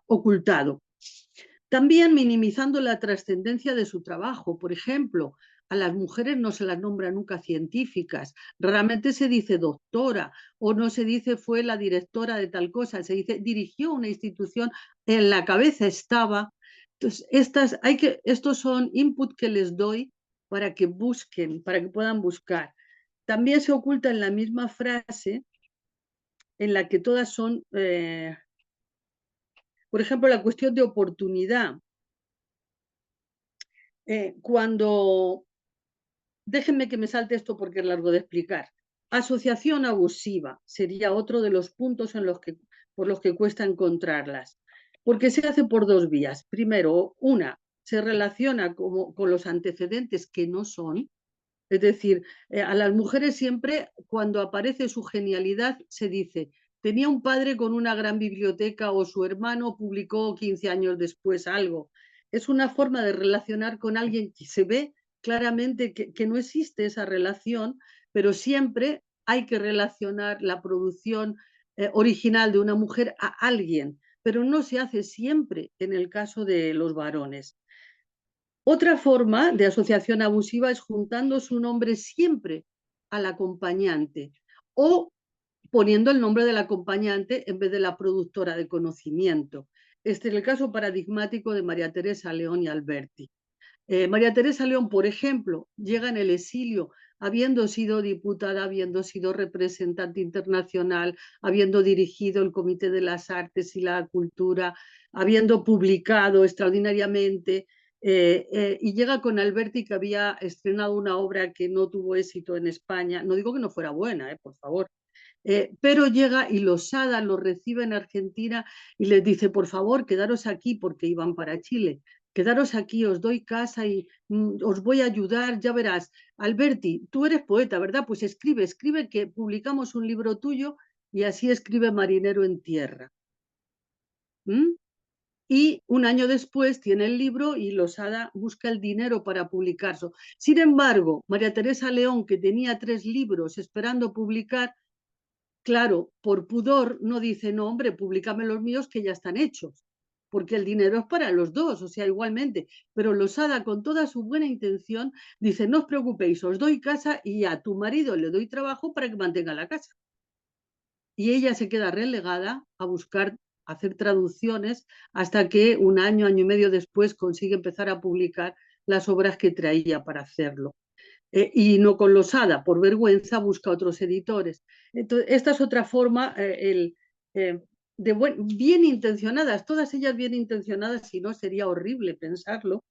[SPEAKER 4] ocultado. También minimizando la trascendencia de su trabajo. Por ejemplo, a las mujeres no se las nombra nunca científicas, raramente se dice doctora o no se dice fue la directora de tal cosa, se dice dirigió una institución, en la cabeza estaba. Entonces, estos son input que les doy para que busquen, para que puedan buscar. También se oculta en la misma frase en la que todas son, por ejemplo, la cuestión de oportunidad. Cuando, déjenme que me salte esto porque es largo de explicar. Asociación abusiva sería otro de los puntos por los que cuesta encontrarlas, porque se hace por dos vías. Primero, una, se relaciona con los antecedentes que no son, es decir, a las mujeres siempre cuando aparece su genialidad se dice, tenía un padre con una gran biblioteca o su hermano publicó 15 años después algo. Es una forma de relacionar con alguien que se ve claramente que no existe esa relación, pero siempre hay que relacionar la producción original de una mujer a alguien, pero no se hace siempre en el caso de los varones. Otra forma de asociación abusiva es juntando su nombre siempre al acompañante o poniendo el nombre del acompañante en vez de la productora de conocimiento. Este es el caso paradigmático de María Teresa León y Alberti. María Teresa León, por ejemplo, llega en el exilio habiendo sido diputada, habiendo sido representante internacional, habiendo dirigido el Comité de las Artes y la Cultura, habiendo publicado extraordinariamente, y llega con Alberti, que había estrenado una obra que no tuvo éxito en España. No digo que no fuera buena, por favor, pero llega y Losada los recibe en Argentina y les dice, por favor, quedaros aquí, porque iban para Chile, quedaros aquí, os doy casa y os voy a ayudar, ya verás. Alberti, tú eres poeta, ¿verdad? Pues escribe que publicamos un libro tuyo, y así escribe Marinero en Tierra. Y un año después tiene el libro y Losada busca el dinero para publicarlo. Sin embargo, María Teresa León, que tenía 3 libros esperando publicar, claro, por pudor no dice, no, hombre, públicame los míos que ya están hechos, porque el dinero es para los dos, o sea, igualmente. Pero Losada, con toda su buena intención, dice, no os preocupéis, os doy casa y a tu marido le doy trabajo para que mantenga la casa. Y ella se queda relegada a buscar, a hacer traducciones, hasta que un año, año y medio después consigue empezar a publicar las obras que traía para hacerlo. Y no con Losada, por vergüenza busca otros editores. Entonces, esta es otra forma, bien intencionadas, todas ellas bien intencionadas, si no sería horrible pensarlo.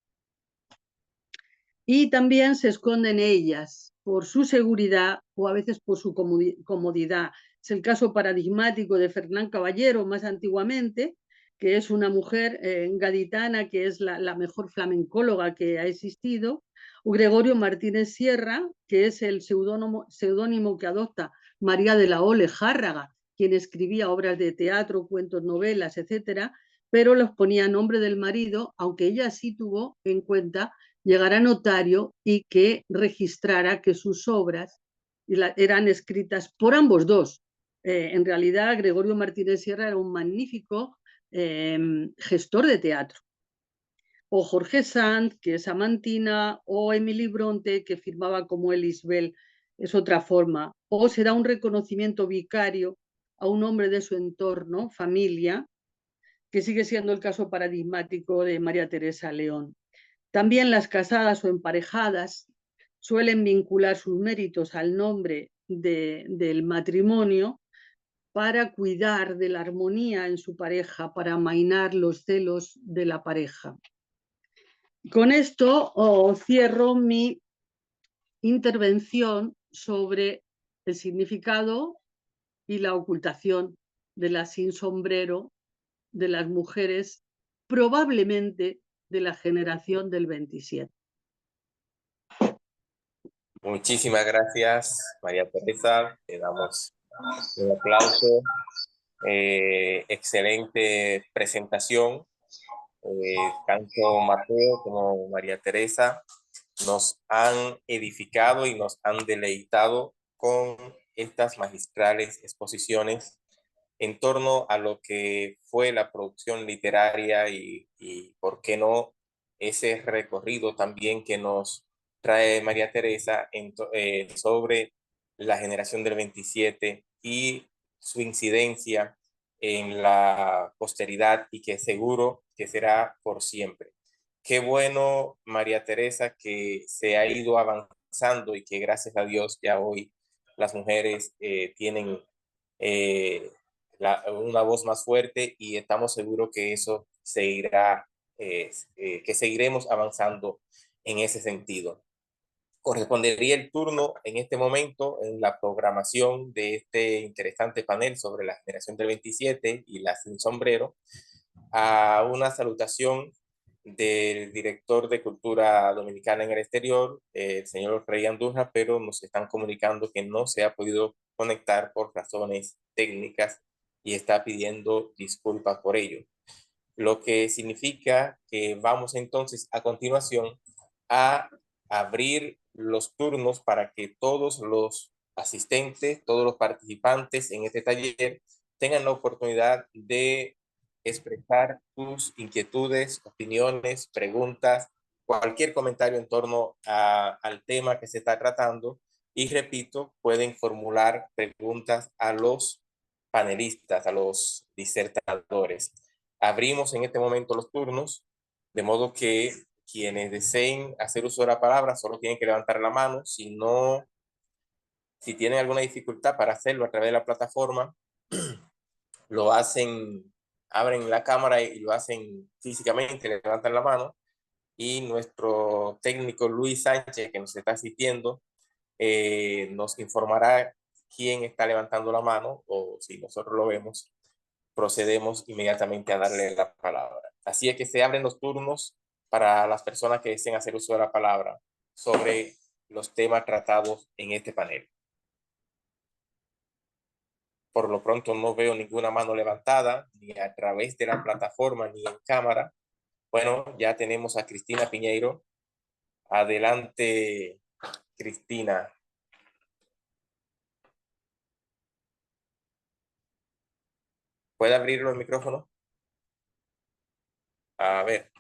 [SPEAKER 4] y también se esconden ellas por su seguridad o a veces por su comodidad. Es el caso paradigmático de Fernán Caballero, más antiguamente, que es una mujer gaditana que es la mejor flamencóloga que ha existido, o Gregorio Martínez Sierra, que es el seudónimo que adopta María de la Ole Járraga, quien escribía obras de teatro, cuentos, novelas, etcétera, pero los ponía a nombre del marido, aunque ella sí tuvo en cuenta llegar a notario y que registrara que sus obras eran escritas por ambos dos. En realidad, Gregorio Martínez Sierra era un magnífico gestor de teatro. O Jorge Sanz, que es amantina, o Emily Bronte, que firmaba como Elisbel, es otra forma. O se da un reconocimiento vicario a un hombre de su entorno, familia, que sigue siendo el caso paradigmático de María Teresa León. También las casadas o emparejadas suelen vincular sus méritos al nombre del matrimonio para cuidar de la armonía en su pareja, para amainar los celos de la pareja. Con esto cierro mi intervención sobre el significado y la ocultación de la sin sombrero de las mujeres, probablemente de la generación del 27.
[SPEAKER 2] Muchísimas gracias, María Teresa. Te damos un aplauso. Excelente presentación. Tanto Mateo como María Teresa nos han edificado y nos han deleitado con estas magistrales exposiciones en torno a lo que fue la producción literaria y por qué no, ese recorrido también que nos trae María Teresa sobre la generación del 27 y su incidencia en la posteridad y que seguro que será por siempre. Qué bueno, María Teresa, que se ha ido avanzando y que gracias a Dios ya hoy las mujeres tienen una voz más fuerte y estamos seguros que eso seguirá, que seguiremos avanzando en ese sentido. Correspondería el turno en este momento en la programación de este interesante panel sobre la generación del 27 y la sin sombrero a una salutación del director de Cultura Dominicana en el exterior, el señor Rey Andújar, pero nos están comunicando que no se ha podido conectar por razones técnicas y está pidiendo disculpas por ello. Lo que significa que vamos entonces a continuación a abrir los turnos para que todos los asistentes, todos los participantes en este taller tengan la oportunidad de expresar sus inquietudes, opiniones, preguntas, cualquier comentario en torno al tema que se está tratando. Y repito, pueden formular preguntas a los panelistas, a los disertadores. Abrimos en este momento los turnos, de modo que quienes deseen hacer uso de la palabra solo tienen que levantar la mano. Si tienen alguna dificultad para hacerlo a través de la plataforma, lo hacen, abren la cámara y lo hacen físicamente, levantan la mano y nuestro técnico Luis Sánchez, que nos está asistiendo, nos informará quién está levantando la mano o si nosotros lo vemos, procedemos inmediatamente a darle la palabra. Así es que se abren los turnos para las personas que deseen hacer uso de la palabra sobre los temas tratados en este panel. Por lo pronto no veo ninguna mano levantada, ni a través de la plataforma, ni en cámara. Bueno, ya tenemos a Cristina Piñeiro. Adelante, Cristina. ¿Puede abrir los micrófonos? A ver.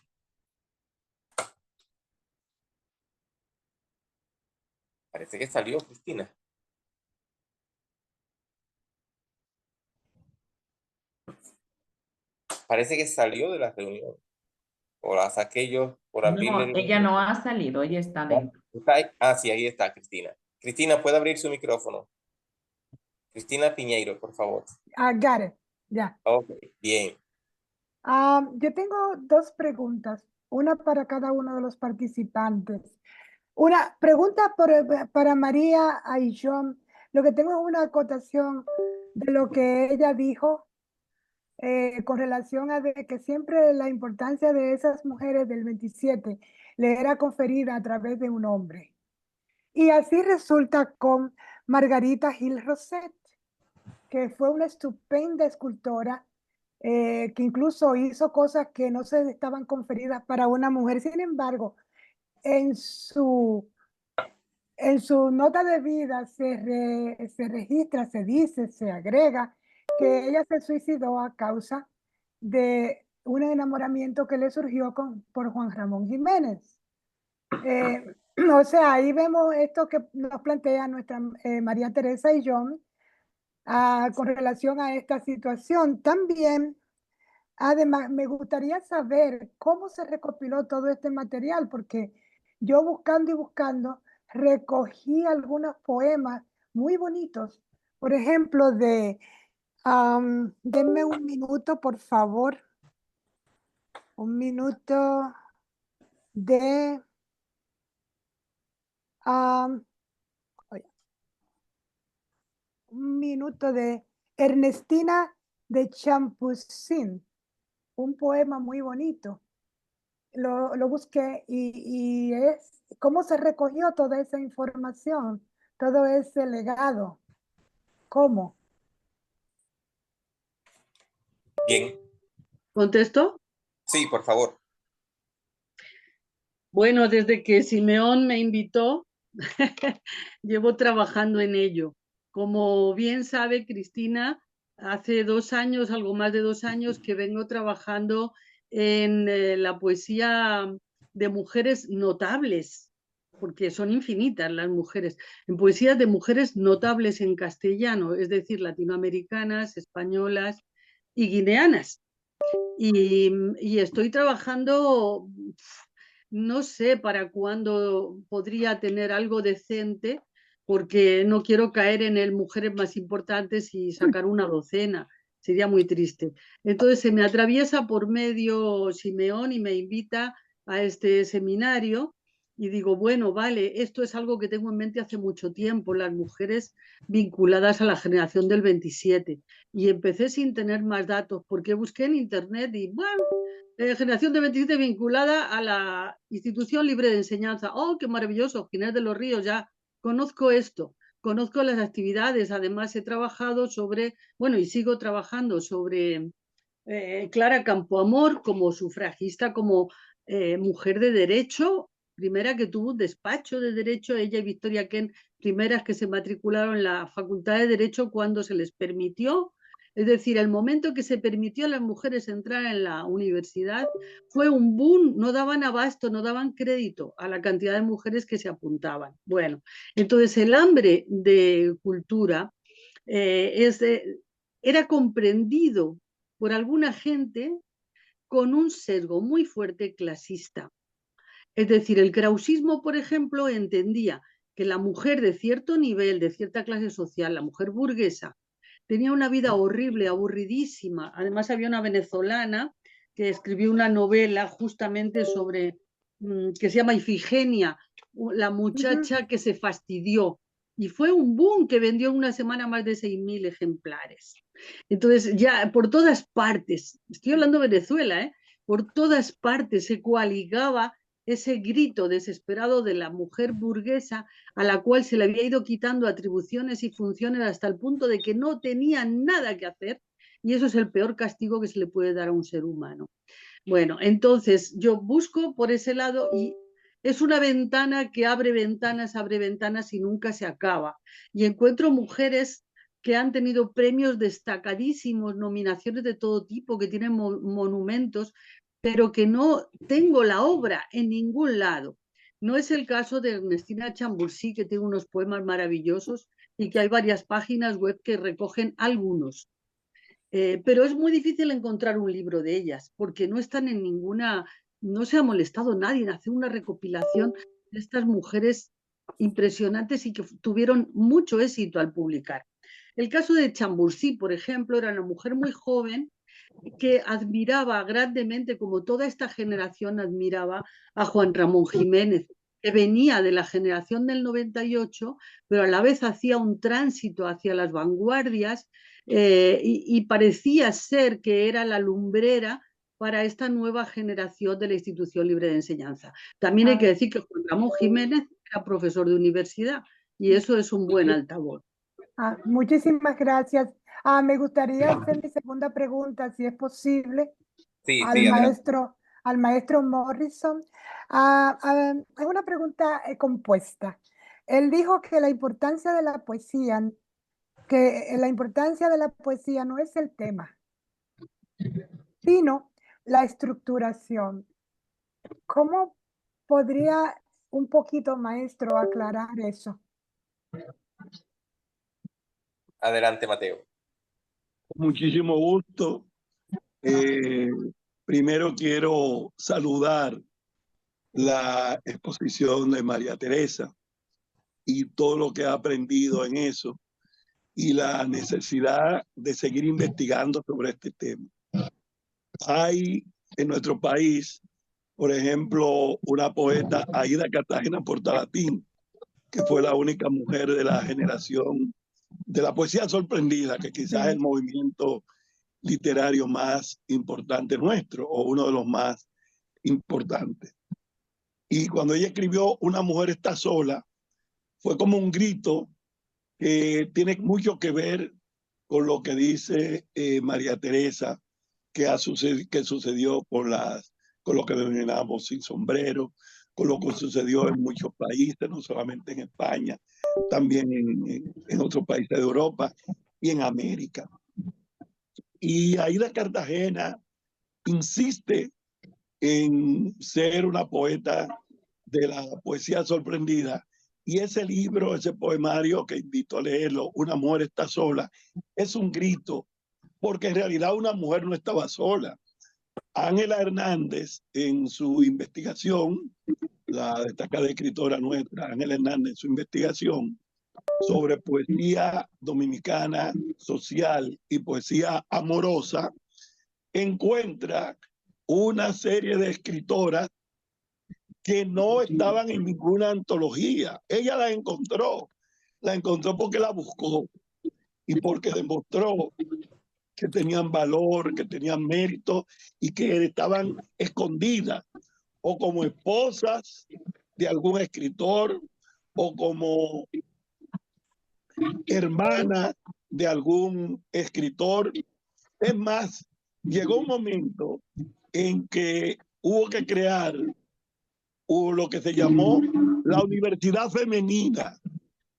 [SPEAKER 2] Parece que salió, Cristina. Parece que salió de la reunión. O la saqué yo por abrirle.
[SPEAKER 5] No, ella no ha salido, ella está dentro.
[SPEAKER 2] Sí, ahí está Cristina. Cristina, ¿puede abrir su micrófono? Cristina Piñeiro, por favor.
[SPEAKER 6] Got it. Ya.
[SPEAKER 2] Ok, bien.
[SPEAKER 6] Yo tengo dos preguntas, una para cada uno de los participantes. Una pregunta para María Ayllón. Lo que tengo es una acotación de lo que ella dijo con relación a de que siempre la importancia de esas mujeres del 27 le era conferida a través de un hombre. Y así resulta con Margarita Gil Rosset, que fue una estupenda escultora que incluso hizo cosas que no se estaban conferidas para una mujer. Sin embargo, en su nota de vida se registra, se dice, se agrega que ella se suicidó a causa de un enamoramiento que le surgió por Juan Ramón Jiménez. O sea, ahí vemos esto que nos plantea nuestra María Teresa Ayllón con relación a esta situación. También, además, me gustaría saber cómo se recopiló todo este material, porque yo buscando y buscando, recogí algunos poemas muy bonitos. Por ejemplo, denme un minuto, por favor. Un minuto de... un minuto de Ernestina de Champussin, un poema muy bonito. Lo busqué y es cómo se recogió toda esa información, todo ese legado. ¿Cómo?
[SPEAKER 2] Bien.
[SPEAKER 4] ¿Contesto?
[SPEAKER 2] Sí, por favor.
[SPEAKER 4] Bueno, desde que Simeón me invitó, llevo trabajando en ello. Como bien sabe Cristina, hace 2 años, algo más de 2 años, que vengo trabajando en la poesía de mujeres notables, porque son infinitas las mujeres, en poesías de mujeres notables en castellano, es decir, latinoamericanas, españolas y guineanas. Y estoy trabajando, no sé para cuándo podría tener algo decente, porque no quiero caer en el mujeres más importantes y sacar una docena, sería muy triste. Entonces se me atraviesa por medio Simeón y me invita a este seminario y digo, bueno, vale, esto es algo que tengo en mente hace mucho tiempo, las mujeres vinculadas a la generación del 27. Y empecé sin tener más datos, porque busqué en internet y, bueno, generación de 27 vinculada a la institución libre de enseñanza. ¡Oh, qué maravilloso! Ginés de los Ríos, ya conozco esto, conozco las actividades. Además, he trabajado sobre, bueno, y sigo trabajando sobre Clara Campoamor como sufragista, como mujer de derecho, primera que tuvo un despacho de derecho, ella y Victoria Kent, primeras que se matricularon en la Facultad de Derecho cuando se les permitió. Es decir, el momento que se permitió a las mujeres entrar en la universidad fue un boom, no daban abasto, no daban crédito a la cantidad de mujeres que se apuntaban. Bueno, entonces el hambre de cultura era comprendido por alguna gente con un sesgo muy fuerte clasista. Es decir, el krausismo, por ejemplo, entendía que la mujer de cierto nivel, de cierta clase social, la mujer burguesa, tenía una vida horrible, aburridísima. Además, había una venezolana que escribió una novela justamente sobre, que se llama Ifigenia, la muchacha que se fastidió. Y fue un boom que vendió en una semana más de 6.000 ejemplares. Entonces, ya por todas partes, estoy hablando de Venezuela, por todas partes se coaligaba ese grito desesperado de la mujer burguesa a la cual se le había ido quitando atribuciones y funciones hasta el punto de que no tenía nada que hacer, y eso es el peor castigo que se le puede dar a un ser humano. Bueno, entonces yo busco por ese lado y es una ventana que abre ventanas y nunca se acaba. Y encuentro mujeres que han tenido premios destacadísimos, nominaciones de todo tipo, que tienen monumentos, pero que no tengo la obra en ningún lado. No es el caso de Ernestina Chambursí, que tiene unos poemas maravillosos y que hay varias páginas web que recogen algunos. Pero es muy difícil encontrar un libro de ellas, porque no están en ninguna, no se ha molestado nadie en hacer una recopilación de estas mujeres impresionantes y que tuvieron mucho éxito al publicar. El caso de Chambursí, por ejemplo, era una mujer muy joven que admiraba grandemente, como toda esta generación admiraba a Juan Ramón Jiménez. que venía de la generación del 98, pero a la vez hacía un tránsito hacia las vanguardias y parecía ser que era la lumbrera para esta nueva generación de la Institución Libre de Enseñanza. También hay que decir que Juan Ramón Jiménez era profesor de universidad y eso es un buen altavoz.
[SPEAKER 6] Muchísimas gracias. Me gustaría hacer mi segunda pregunta, si es posible,
[SPEAKER 2] Sí,
[SPEAKER 6] al
[SPEAKER 2] sí, adelante.
[SPEAKER 6] maestro Morrison. Es una pregunta compuesta. Él dijo que la importancia de la poesía, no es el tema, sino la estructuración. ¿Cómo podría un poquito, maestro, aclarar eso?
[SPEAKER 2] Adelante, Mateo.
[SPEAKER 1] Muchísimo gusto. Primero quiero saludar la exposición de María Teresa y todo lo que ha aprendido en eso y la necesidad de seguir investigando sobre este tema. Hay en nuestro país, por ejemplo, una poeta, Aída Cartagena Portalatín, que fue la única mujer de la generación de la poesía sorprendida, que quizás es el movimiento literario más importante nuestro, o uno de los más importantes. Y cuando ella escribió Una mujer está sola, fue como un grito que tiene mucho que ver con lo que dice María Teresa, que sucedió con lo que denominamos sin sombrero, con lo que sucedió en muchos países, no solamente en España, también en otros países de Europa y en América. Y Aída Cartagena insiste en ser una poeta de la poesía sorprendida. Y ese libro, ese poemario que invito a leerlo, Una mujer está sola, es un grito, porque en realidad una mujer no estaba sola. Ángela Hernández, en su investigación, la destacada escritora nuestra, Ángela Hernández, en su investigación sobre poesía dominicana social y poesía amorosa, encuentra una serie de escritoras que no estaban en ninguna antología. Ella la encontró porque la buscó y porque demostró que tenían valor, que tenían mérito y que estaban escondidas o como esposas de algún escritor o como hermana de algún escritor. Es más, llegó un momento en que hubo que crear lo que se llamó la universidad femenina,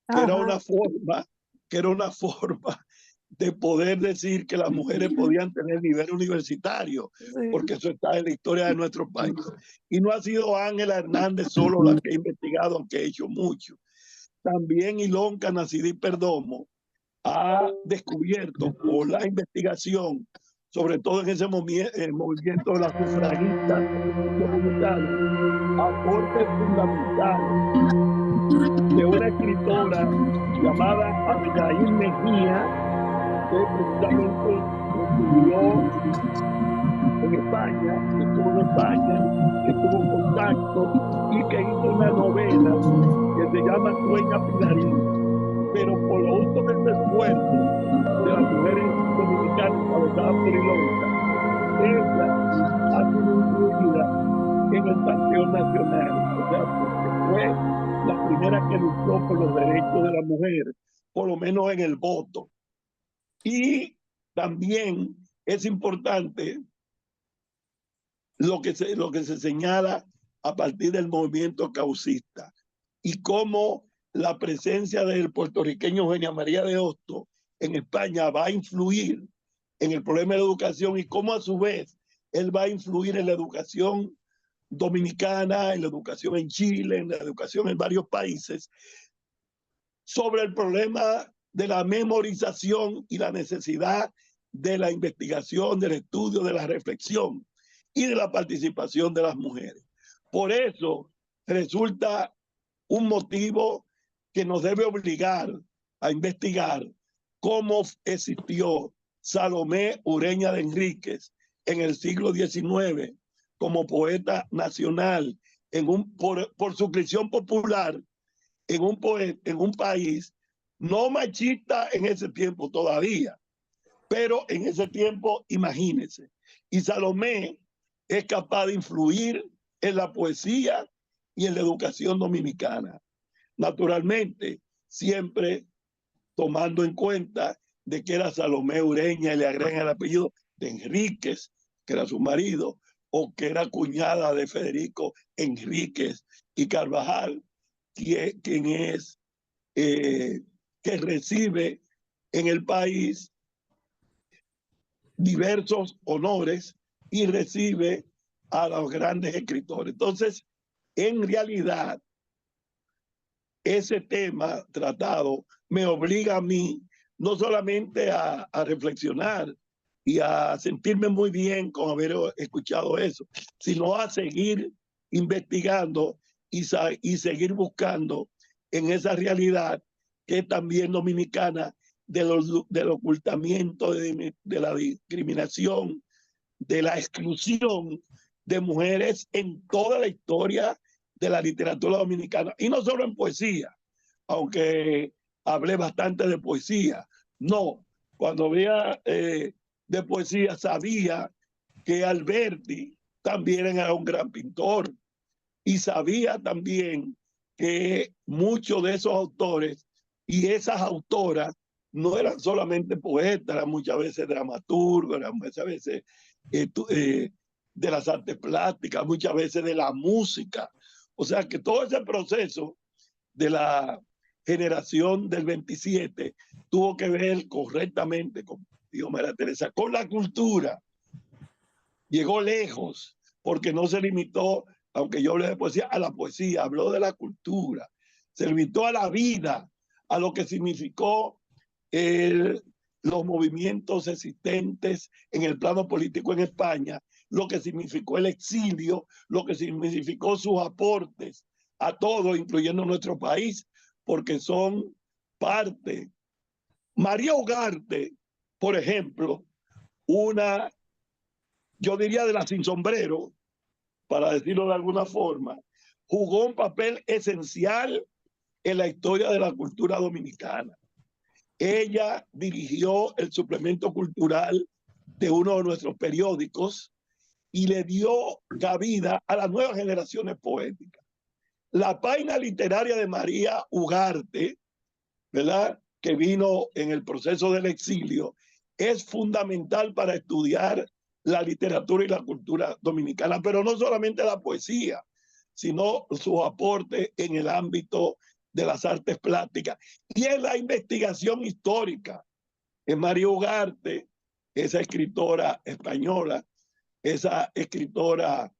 [SPEAKER 1] que era una forma de poder decir que las mujeres podían tener nivel universitario, porque eso está en la historia de nuestro país. Y no ha sido Ángela Hernández solo la que ha investigado, aunque ha hecho mucho. También Ilonka Nacidí Perdomo ha descubierto por la investigación, sobre todo en ese movimiento de las sufragistas dominicanas, aportes fundamentales de una escritora llamada Abigail Mejía, que precisamente estudió en España, que tuvo contacto y que hizo una novela que se llama Sueña Pilarín. Pero por lo uso de ese esfuerzo de las mujeres dominicanas encabezadas por Ilonka, ella ha sido incluida en el Panteón Nacional, o sea, porque fue la primera que luchó por los derechos de la mujer, por lo menos en el voto. Y también es importante lo que se señala a partir del movimiento caucista y cómo la presencia del puertorriqueño Eugenia María de Hostos en España va a influir en el problema de la educación y cómo a su vez él va a influir en la educación dominicana, en la educación en Chile, en la educación en varios países, sobre el problema de la memorización y la necesidad de la investigación, del estudio, de la reflexión y de la participación de las mujeres. Por eso resulta un motivo que nos debe obligar a investigar cómo existió Salomé Ureña de Enríquez en el siglo XIX como poeta nacional por suscripción popular en un país no machista en ese tiempo todavía, pero en ese tiempo, imagínense. Y Salomé es capaz de influir en la poesía y en la educación dominicana. Naturalmente, siempre tomando en cuenta de que era Salomé Ureña y le agregan el apellido de Enríquez, que era su marido, o que era cuñada de Federico Enríquez y Carvajal, quien es que recibe en el país diversos honores y recibe a los grandes escritores. Entonces, en realidad, ese tema tratado me obliga a mí no solamente a reflexionar y a sentirme muy bien con haber escuchado eso, sino a seguir investigando y seguir buscando en esa realidad que es también dominicana del ocultamiento, de la discriminación, de la exclusión de mujeres en toda la historia de la literatura dominicana. Y no solo en poesía, aunque hablé bastante de poesía. No, cuando veía de poesía sabía que Alberti también era un gran pintor y sabía también que muchos de esos autores y esas autoras no eran solamente poetas, eran muchas veces dramaturgos, eran muchas veces de las artes plásticas, muchas veces de la música. O sea que todo ese proceso de la generación del 27 tuvo que ver correctamente, como dijo María Teresa, con la cultura. Llegó lejos, porque no se limitó, aunque yo hablé de poesía, a la poesía, habló de la cultura, se limitó a la vida, a lo que significó los movimientos existentes en el plano político en España, lo que significó el exilio, lo que significó sus aportes a todo, incluyendo nuestro país, porque son parte. María Ugarte, por ejemplo, yo diría de la sin sombrero, para decirlo de alguna forma, jugó un papel esencial en la historia de la cultura dominicana. Ella dirigió el suplemento cultural de uno de nuestros periódicos y le dio cabida a las nuevas generaciones poéticas. La página literaria de María Ugarte, ¿verdad?, que vino en el proceso del exilio, es fundamental para estudiar la literatura y la cultura dominicana, pero no solamente la poesía, sino su aporte en el ámbito de las artes plásticas y en la investigación histórica. Es María Ugarte, esa escritora española, esa escritora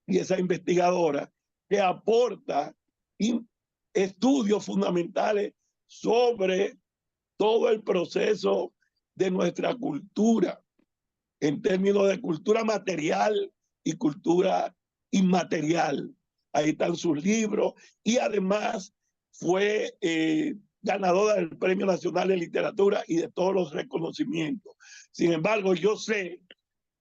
[SPEAKER 1] y esa investigadora que aporta estudios fundamentales sobre todo el proceso de nuestra cultura, en términos de cultura material y cultura inmaterial. Ahí están sus libros y además fue ganadora del Premio Nacional de Literatura y de todos los reconocimientos. Sin embargo, yo sé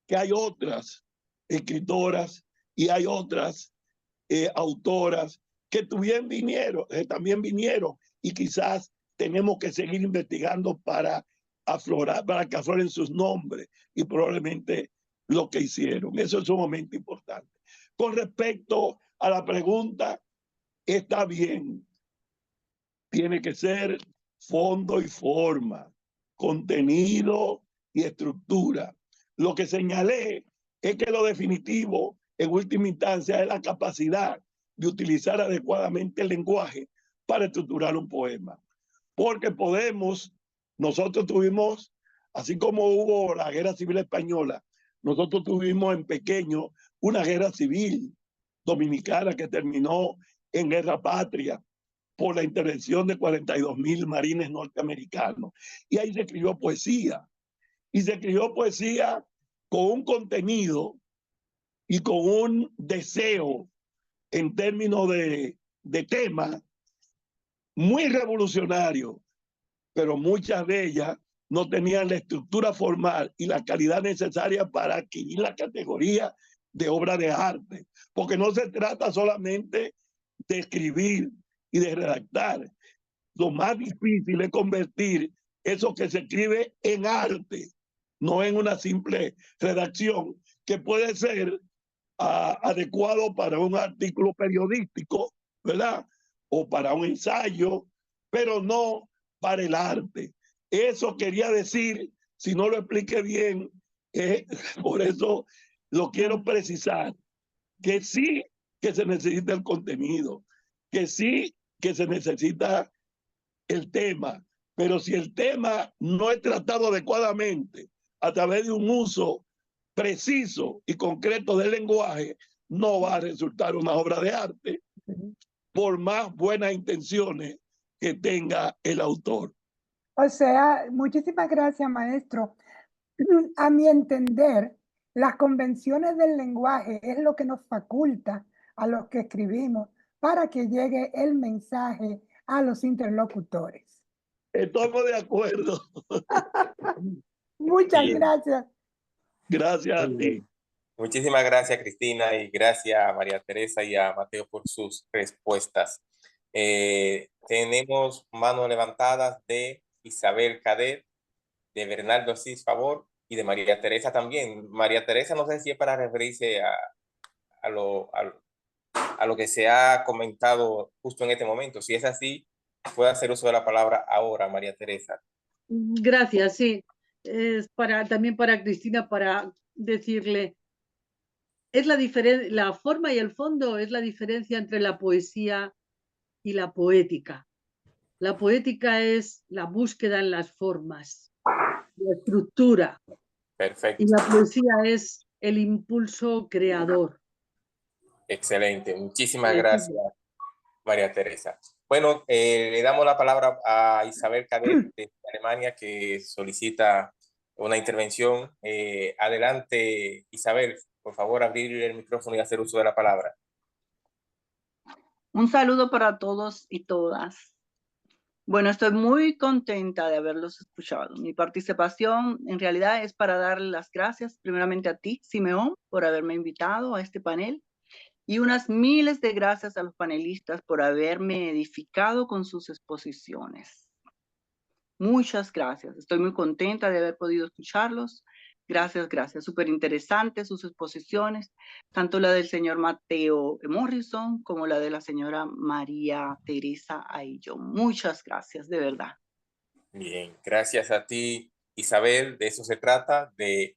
[SPEAKER 1] que hay otras escritoras y hay otras autoras que también vinieron y quizás tenemos que seguir investigando para que afloren sus nombres y probablemente lo que hicieron. Eso es sumamente importante. Con respecto a la pregunta, está bien. Tiene que ser fondo y forma, contenido y estructura. Lo que señalé es que lo definitivo, en última instancia, es la capacidad de utilizar adecuadamente el lenguaje para estructurar un poema. Porque nosotros tuvimos, así como hubo la Guerra Civil Española, nosotros tuvimos en pequeño una guerra civil dominicana que terminó en guerra patria por la intervención de 42,000 marines norteamericanos. Y ahí se escribió poesía. Y se escribió poesía con un contenido y con un deseo en términos de tema muy revolucionario, pero muchas de ellas no tenían la estructura formal y la calidad necesaria para adquirir la categoría de obra de arte, porque no se trata solamente de escribir y de redactar. Lo más difícil es convertir eso que se escribe en arte, no en una simple redacción, que puede ser adecuado para un artículo periodístico, ¿verdad? O para un ensayo, pero no para el arte. Eso quería decir, si no lo expliqué bien, por eso lo quiero precisar, que sí que se necesita el contenido, que sí que se necesita el tema, pero si el tema no es tratado adecuadamente a través de un uso preciso y concreto del lenguaje, no va a resultar una obra de arte, por más buenas intenciones que tenga el autor.
[SPEAKER 6] O sea, muchísimas gracias, maestro. A mi entender, las convenciones del lenguaje es lo que nos faculta a los que escribimos para que llegue el mensaje a los interlocutores.
[SPEAKER 1] Estamos de acuerdo.
[SPEAKER 6] Muchas
[SPEAKER 2] Bien.
[SPEAKER 6] gracias.
[SPEAKER 1] Gracias a ti.
[SPEAKER 2] Muchísimas gracias, Cristina, y gracias a María Teresa y a Mateo por sus respuestas. Tenemos manos levantadas de Isabel Cadet, de Bernardo Asís Favor y de María Teresa también. María Teresa, no sé si es para referirse a lo que se ha comentado justo en este momento. Si es así, puede hacer uso de la palabra ahora, María Teresa.
[SPEAKER 4] Gracias, sí. Es también para Cristina, para decirle, es la forma y el fondo es la diferencia entre la poesía y la poética. La poética es la búsqueda en las formas, la estructura.
[SPEAKER 2] Perfecto.
[SPEAKER 4] Y la poesía es el impulso creador.
[SPEAKER 2] Excelente. Muchísimas gracias, María Teresa. Bueno, le damos la palabra a Isabel Cadet de Alemania, que solicita una intervención. Adelante, Isabel, por favor, abrir el micrófono y hacer uso de la palabra.
[SPEAKER 7] Un saludo para todos y todas. Bueno, estoy muy contenta de haberlos escuchado. Mi participación en realidad es para darle las gracias primeramente a ti, Simeón, por haberme invitado a este panel y unas miles de gracias a los panelistas por haberme edificado con sus exposiciones. Muchas gracias. Estoy muy contenta de haber podido escucharlos. Gracias, gracias. Súper interesantes sus exposiciones, tanto la del señor Mateo Morrison como la de la señora María Teresa Aillo. Muchas gracias, de verdad.
[SPEAKER 2] Bien, gracias a ti, Isabel. De eso se trata, de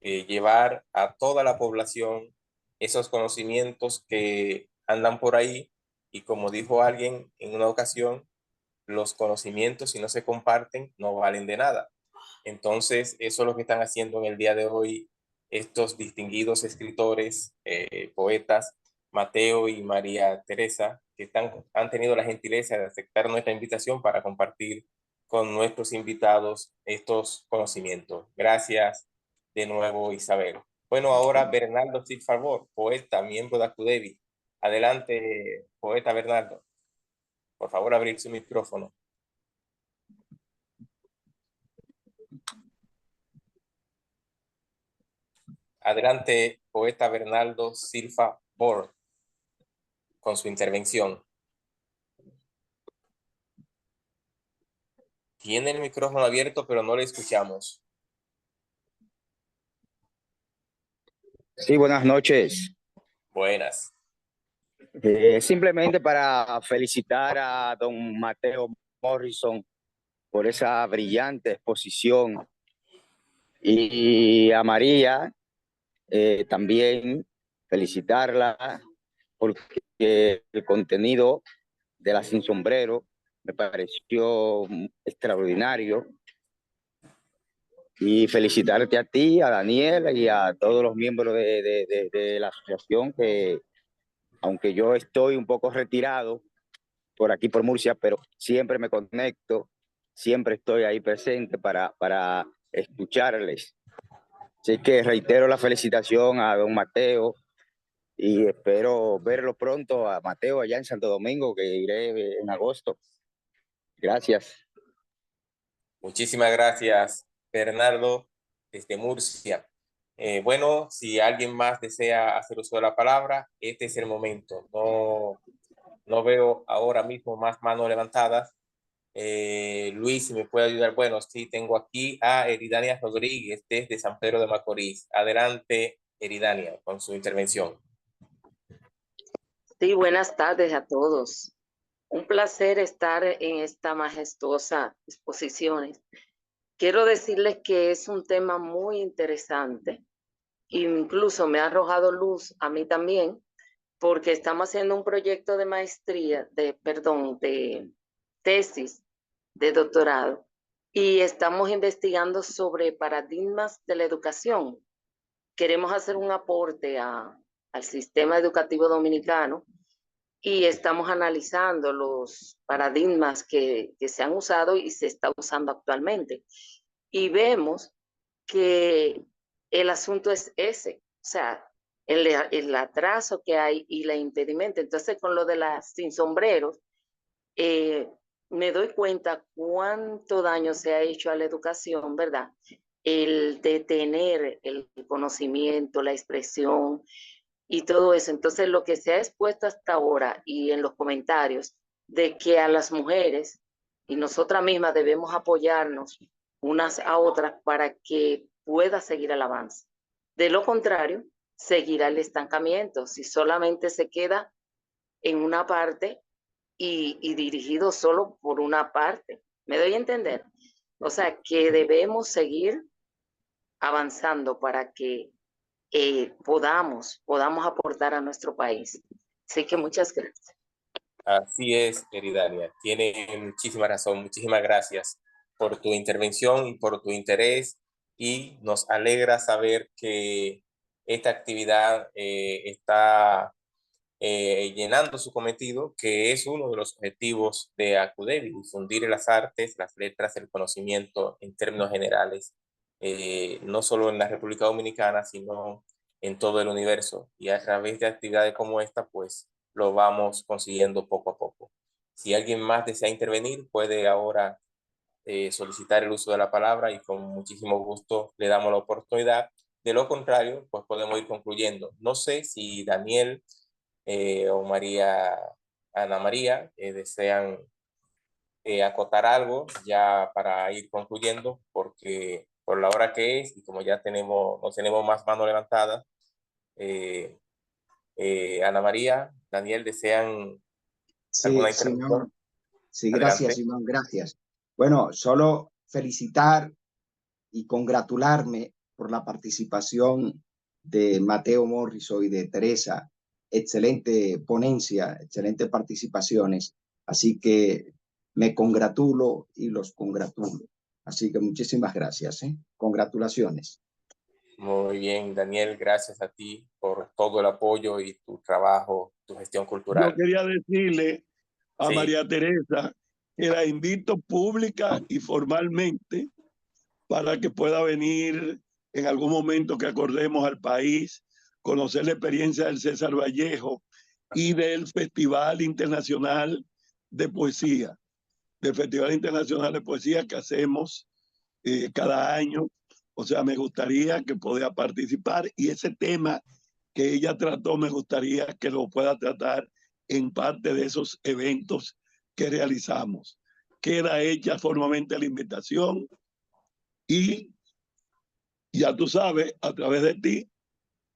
[SPEAKER 2] llevar a toda la población esos conocimientos que andan por ahí y, como dijo alguien en una ocasión, los conocimientos, si no se comparten, no valen de nada. Entonces, eso es lo que están haciendo en el día de hoy estos distinguidos escritores, poetas, Mateo y María Teresa, que han tenido la gentileza de aceptar nuestra invitación para compartir con nuestros invitados estos conocimientos. Gracias de nuevo, Isabel. Bueno, ahora Bernardo Cid Favor, poeta, miembro de Acudevi. Adelante, poeta Bernardo. Por favor, abrir su micrófono. Adelante, poeta Bernardo Silva Bor, con su intervención. Tiene el micrófono abierto, pero no le escuchamos.
[SPEAKER 8] Sí, buenas noches.
[SPEAKER 2] Buenas.
[SPEAKER 8] Simplemente para felicitar a don Mateo Morrison por esa brillante exposición y a María también felicitarla porque el contenido de La Sin Sombrero me pareció extraordinario, y felicitarte a ti, a Daniel y a todos los miembros de la asociación, que aunque yo estoy un poco retirado por aquí por Murcia, pero siempre me conecto, siempre estoy ahí presente para escucharles. Así que reitero la felicitación a don Mateo y espero verlo pronto a Mateo allá en Santo Domingo, que iré en agosto. Gracias.
[SPEAKER 2] Muchísimas gracias, Bernardo, desde Murcia. Bueno, si alguien más desea hacer uso de la palabra, este es el momento. No veo ahora mismo más manos levantadas. Luis, si me puede ayudar. Bueno, sí, tengo aquí a Eridania Rodríguez desde San Pedro de Macorís. Adelante, Eridania, con su intervención.
[SPEAKER 9] Sí, buenas tardes a todos. Un placer estar en esta majestuosa exposición. Quiero decirles que es un tema muy interesante. Incluso me ha arrojado luz a mí también, porque estamos haciendo un proyecto de maestría, de tesis de doctorado, y estamos investigando sobre paradigmas de la educación. Queremos hacer un aporte al sistema educativo dominicano y estamos analizando los paradigmas que se han usado y se está usando actualmente. Y vemos que el asunto es ese, o sea, el atraso que hay y el impedimento. Entonces, con lo de las sin sombreros, me doy cuenta cuánto daño se ha hecho a la educación, ¿verdad? El detener el conocimiento, la expresión y todo eso. Entonces, lo que se ha expuesto hasta ahora y en los comentarios de que a las mujeres y nosotras mismas debemos apoyarnos unas a otras para que pueda seguir el avance. De lo contrario, seguirá el estancamiento si solamente se queda en una parte y dirigido solo por una parte. ¿Me doy a entender? O sea, que debemos seguir avanzando para que podamos aportar a nuestro país. Así que muchas gracias.
[SPEAKER 2] Así es, Eridania. Tiene muchísima razón. Muchísimas gracias por tu intervención y por tu interés. Y nos alegra saber que esta actividad está llenando su cometido, que es uno de los objetivos de ACUDEVI, difundir las artes, las letras, el conocimiento en términos generales, no solo en la República Dominicana, sino en todo el universo. Y a través de actividades como esta, pues lo vamos consiguiendo poco a poco. Si alguien más desea intervenir, puede ahora solicitar el uso de la palabra y con muchísimo gusto le damos la oportunidad. De lo contrario, pues podemos ir concluyendo. No sé si Daniel o Ana María desean acotar algo ya para ir concluyendo, porque por la hora que es y como ya no tenemos más manos levantadas, Ana María, Daniel, ¿desean alguna intervención?
[SPEAKER 10] Sí, gracias, Simón, gracias. Bueno, solo felicitar y congratularme por la participación de Mateo Morrison y de Teresa. Excelente ponencia, excelentes participaciones. Así que me congratulo y los congratulo. Así que muchísimas gracias. Congratulaciones.
[SPEAKER 2] Muy bien, Daniel, gracias a ti por todo el apoyo y tu trabajo, tu gestión cultural.
[SPEAKER 1] Yo quería decirle a María Teresa que la invito pública y formalmente para que pueda venir en algún momento que acordemos al país, conocer la experiencia del César Vallejo y del Festival Internacional de Poesía, del Festival Internacional de Poesía que hacemos cada año. O sea, me gustaría que pueda participar y ese tema que ella trató, me gustaría que lo pueda tratar en parte de esos eventos que realizamos. Queda hecha formalmente la invitación y ya tú sabes, a través de ti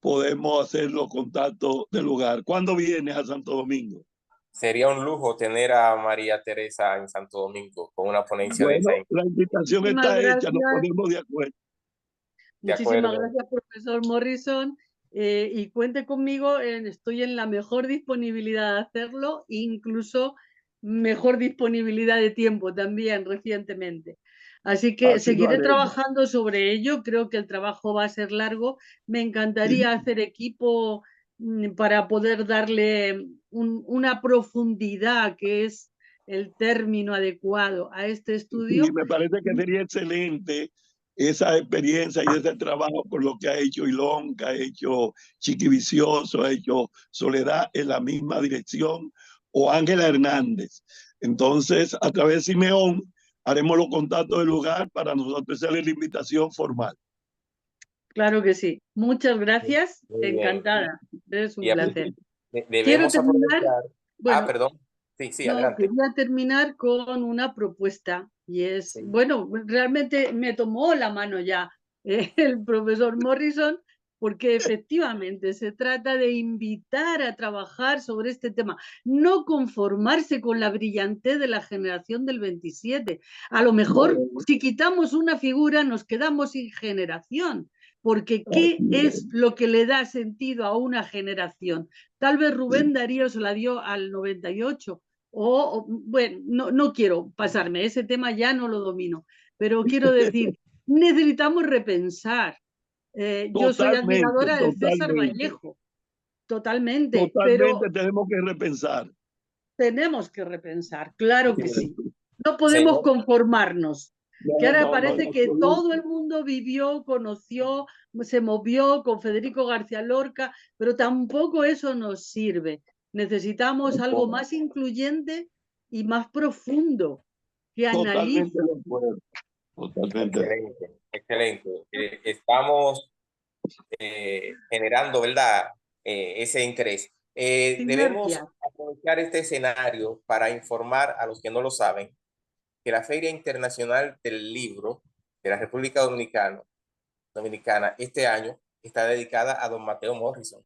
[SPEAKER 1] podemos hacer los contactos del lugar. ¿Cuándo vienes a Santo Domingo?
[SPEAKER 2] Sería un lujo tener a María Teresa en Santo Domingo con una ponencia de esa.
[SPEAKER 1] La invitación está hecha, nos ponemos de acuerdo.
[SPEAKER 4] Muchísimas gracias, profesor Morrison. Y cuente conmigo, estoy en la mejor disponibilidad de hacerlo, incluso mejor disponibilidad de tiempo también recientemente. Así que seguiré trabajando sobre ello, creo que el trabajo va a ser largo. Me encantaría hacer equipo para poder darle una profundidad, que es el término adecuado a este estudio.
[SPEAKER 1] Sí, me parece que sería excelente esa experiencia y ese trabajo por lo que ha hecho Ilón, que ha hecho Chiquivicioso, ha hecho Soledad en la misma dirección, o Ángela Hernández. Entonces, a través de Simeón, haremos los contactos del lugar para nosotros hacerle la invitación formal.
[SPEAKER 4] Claro que sí. Muchas gracias.
[SPEAKER 2] Muy bien.
[SPEAKER 4] Encantada. Es un
[SPEAKER 2] Y
[SPEAKER 4] placer. Quiero
[SPEAKER 2] debemos
[SPEAKER 4] terminar,
[SPEAKER 2] aprovechar.
[SPEAKER 4] bueno,
[SPEAKER 2] Perdón. Sí,
[SPEAKER 4] no,
[SPEAKER 2] adelante.
[SPEAKER 4] quería terminar con una propuesta y es,
[SPEAKER 2] Sí.
[SPEAKER 4] bueno, realmente me tomó la mano ya el profesor Morrison, porque efectivamente se trata de invitar a trabajar sobre este tema, no conformarse con la brillantez de la generación del 27. A lo mejor, si quitamos una figura, nos quedamos sin generación, porque ¿qué es lo que le da sentido a una generación? Tal vez Rubén Darío se la dio al 98, bueno, no quiero pasarme, ese tema ya no lo domino, pero quiero decir, necesitamos repensar. Yo soy admiradora de César Vallejo, totalmente, pero
[SPEAKER 1] tenemos que repensar.
[SPEAKER 4] tenemos que repensar, claro que sí. No podemos conformarnos, que ahora parece que todo el mundo vivió, conoció, se movió con Federico García Lorca, pero tampoco eso nos sirve. Necesitamos algo más incluyente y más profundo, que analice.
[SPEAKER 1] Totalmente de acuerdo. Totalmente.
[SPEAKER 2] Excelente, excelente. Estamos generando, ¿verdad? Ese interés. Debemos aprovechar este escenario para informar a los que no lo saben que la Feria Internacional del Libro de la República Dominicana este año está dedicada a don Mateo Morrison,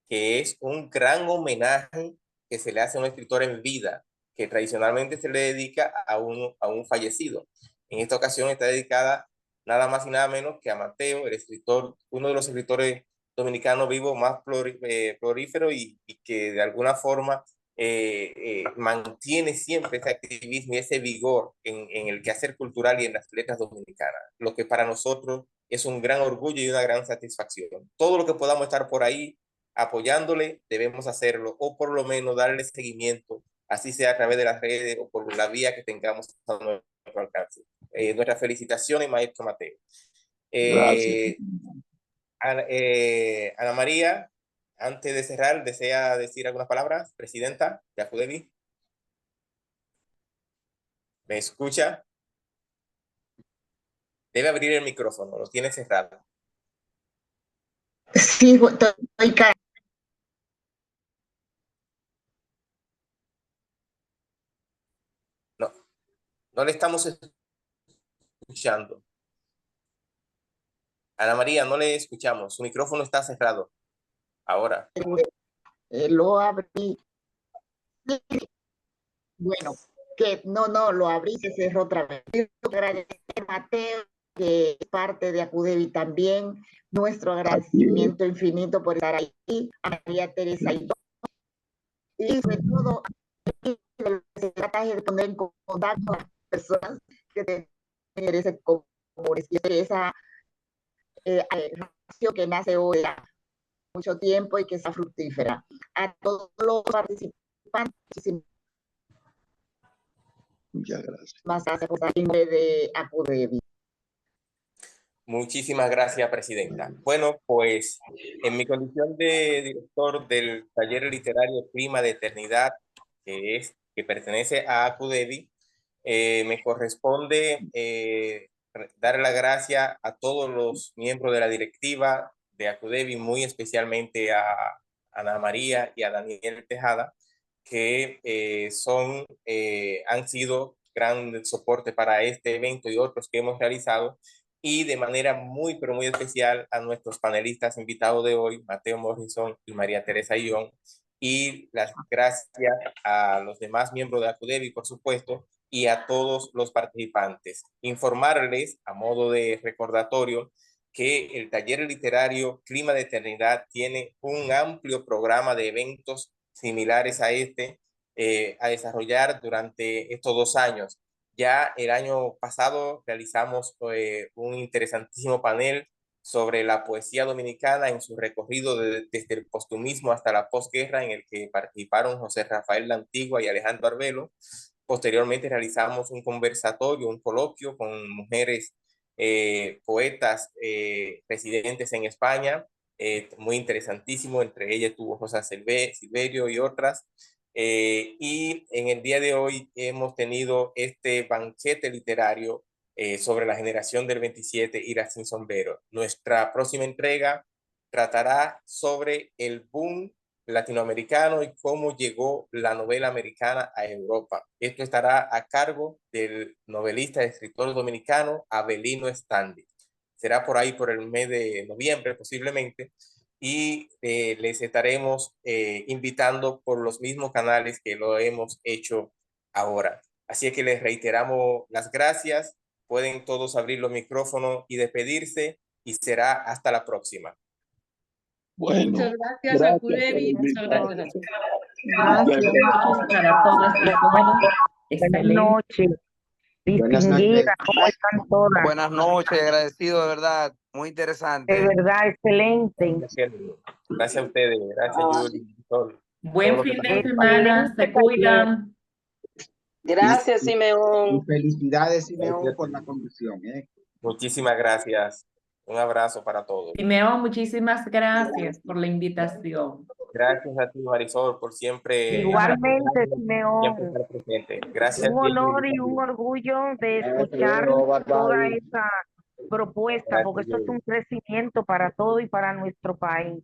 [SPEAKER 2] que es un gran homenaje que se le hace a un escritor en vida, que tradicionalmente se le dedica a un fallecido. En esta ocasión está dedicada nada más y nada menos que a Mateo, el escritor, uno de los escritores dominicanos vivos más prolíferos y que de alguna forma mantiene siempre ese activismo y ese vigor en el quehacer cultural y en las letras dominicanas, lo que para nosotros es un gran orgullo y una gran satisfacción. Todo lo que podamos estar por ahí apoyándole, debemos hacerlo, o por lo menos darle seguimiento, así sea a través de las redes o por la vía que tengamos a nuestro alcance. Nuestras felicitaciones, maestro Mateo.
[SPEAKER 1] Gracias.
[SPEAKER 2] Ana María, antes de cerrar, ¿desea decir algunas palabras? Presidenta de ACUDEVI. ¿Me escucha? Debe abrir el micrófono, lo tiene cerrado.
[SPEAKER 3] Sí, estoy
[SPEAKER 2] No le estamos escuchando. Ana María, no le escuchamos. Su micrófono está cerrado. Ahora.
[SPEAKER 3] Lo abrí. Bueno, que no, lo abrí, se cerró otra vez. Quiero agradecer a Mateo, que es parte de ACUDEVI también. Nuestro agradecimiento infinito por estar ahí. A María Teresa y sobre todo, se trata de poner en contacto a las personas que tienen ese comunes y esa relación que nace hoy a mucho tiempo y que sea fructífera. A todos los participantes,
[SPEAKER 1] muchas gracias.
[SPEAKER 3] Más gracias por estar en nombre de ACUDEVI.
[SPEAKER 2] Muchísimas gracias, presidenta. Bueno, pues en mi condición de director del taller literario Clima de Eternidad, que pertenece a ACUDEVI, me corresponde dar la gracia a todos los miembros de la directiva de ACUDEVI, muy especialmente a Ana María y a Daniel Tejada, que han sido gran soporte para este evento y otros que hemos realizado, y de manera muy, pero muy especial a nuestros panelistas invitados de hoy, Mateo Morrison y María Teresa Ión, y las gracias a los demás miembros de ACUDEVI, por supuesto, y a todos los participantes. Informarles, a modo de recordatorio, que el taller literario Clima de Eternidad tiene un amplio programa de eventos similares a este a desarrollar durante estos 2 años. Ya el año pasado realizamos un interesantísimo panel sobre la poesía dominicana en su recorrido desde el postumismo hasta la posguerra, en el que participaron José Rafael La Antigua y Alejandro Arbelo. Posteriormente realizamos un conversatorio, un coloquio con mujeres poetas residentes en España, muy interesantísimo. Entre ellas tuvo Rosa Silverio y otras. Y en el día de hoy hemos tenido este banquete literario sobre la generación del 27 Ira sin sombrero. Nuestra próxima entrega tratará sobre el boom latinoamericano y cómo llegó la novela americana a Europa. Esto estará a cargo del novelista y escritor dominicano Avelino Stanley. Será por ahí por el mes de noviembre posiblemente, y les estaremos invitando por los mismos canales que lo hemos hecho ahora. Así que les reiteramos las gracias. Pueden todos abrir los micrófonos y despedirse, y será hasta la próxima.
[SPEAKER 1] Bueno,
[SPEAKER 4] Muchas gracias a Cudevi, muchas gracias.
[SPEAKER 7] Gracias.
[SPEAKER 5] Para todos. Bueno,
[SPEAKER 11] Buenas
[SPEAKER 5] excelente.
[SPEAKER 11] noches,
[SPEAKER 10] Buenas noches.
[SPEAKER 11] distinguida, ¿cómo están todas?
[SPEAKER 12] Buenas noches, agradecido de verdad, muy
[SPEAKER 11] De
[SPEAKER 12] interesante.
[SPEAKER 11] verdad, excelente.
[SPEAKER 2] Gracias a ustedes, gracias Yuri.
[SPEAKER 5] Buen fin de semana, se cuidan.
[SPEAKER 9] Gracias, Simeón.
[SPEAKER 10] Y felicidades, Simeón, por la conducción.
[SPEAKER 2] Muchísimas gracias. Un abrazo para todos.
[SPEAKER 5] Simeón, muchísimas gracias por la invitación.
[SPEAKER 2] Gracias a ti, Marisol, por siempre.
[SPEAKER 11] Igualmente, Simeón.
[SPEAKER 2] Siempre estar presente. Gracias.
[SPEAKER 11] Un honor y un orgullo de escuchar toda esa propuesta, porque esto es un crecimiento para todo y para nuestro país.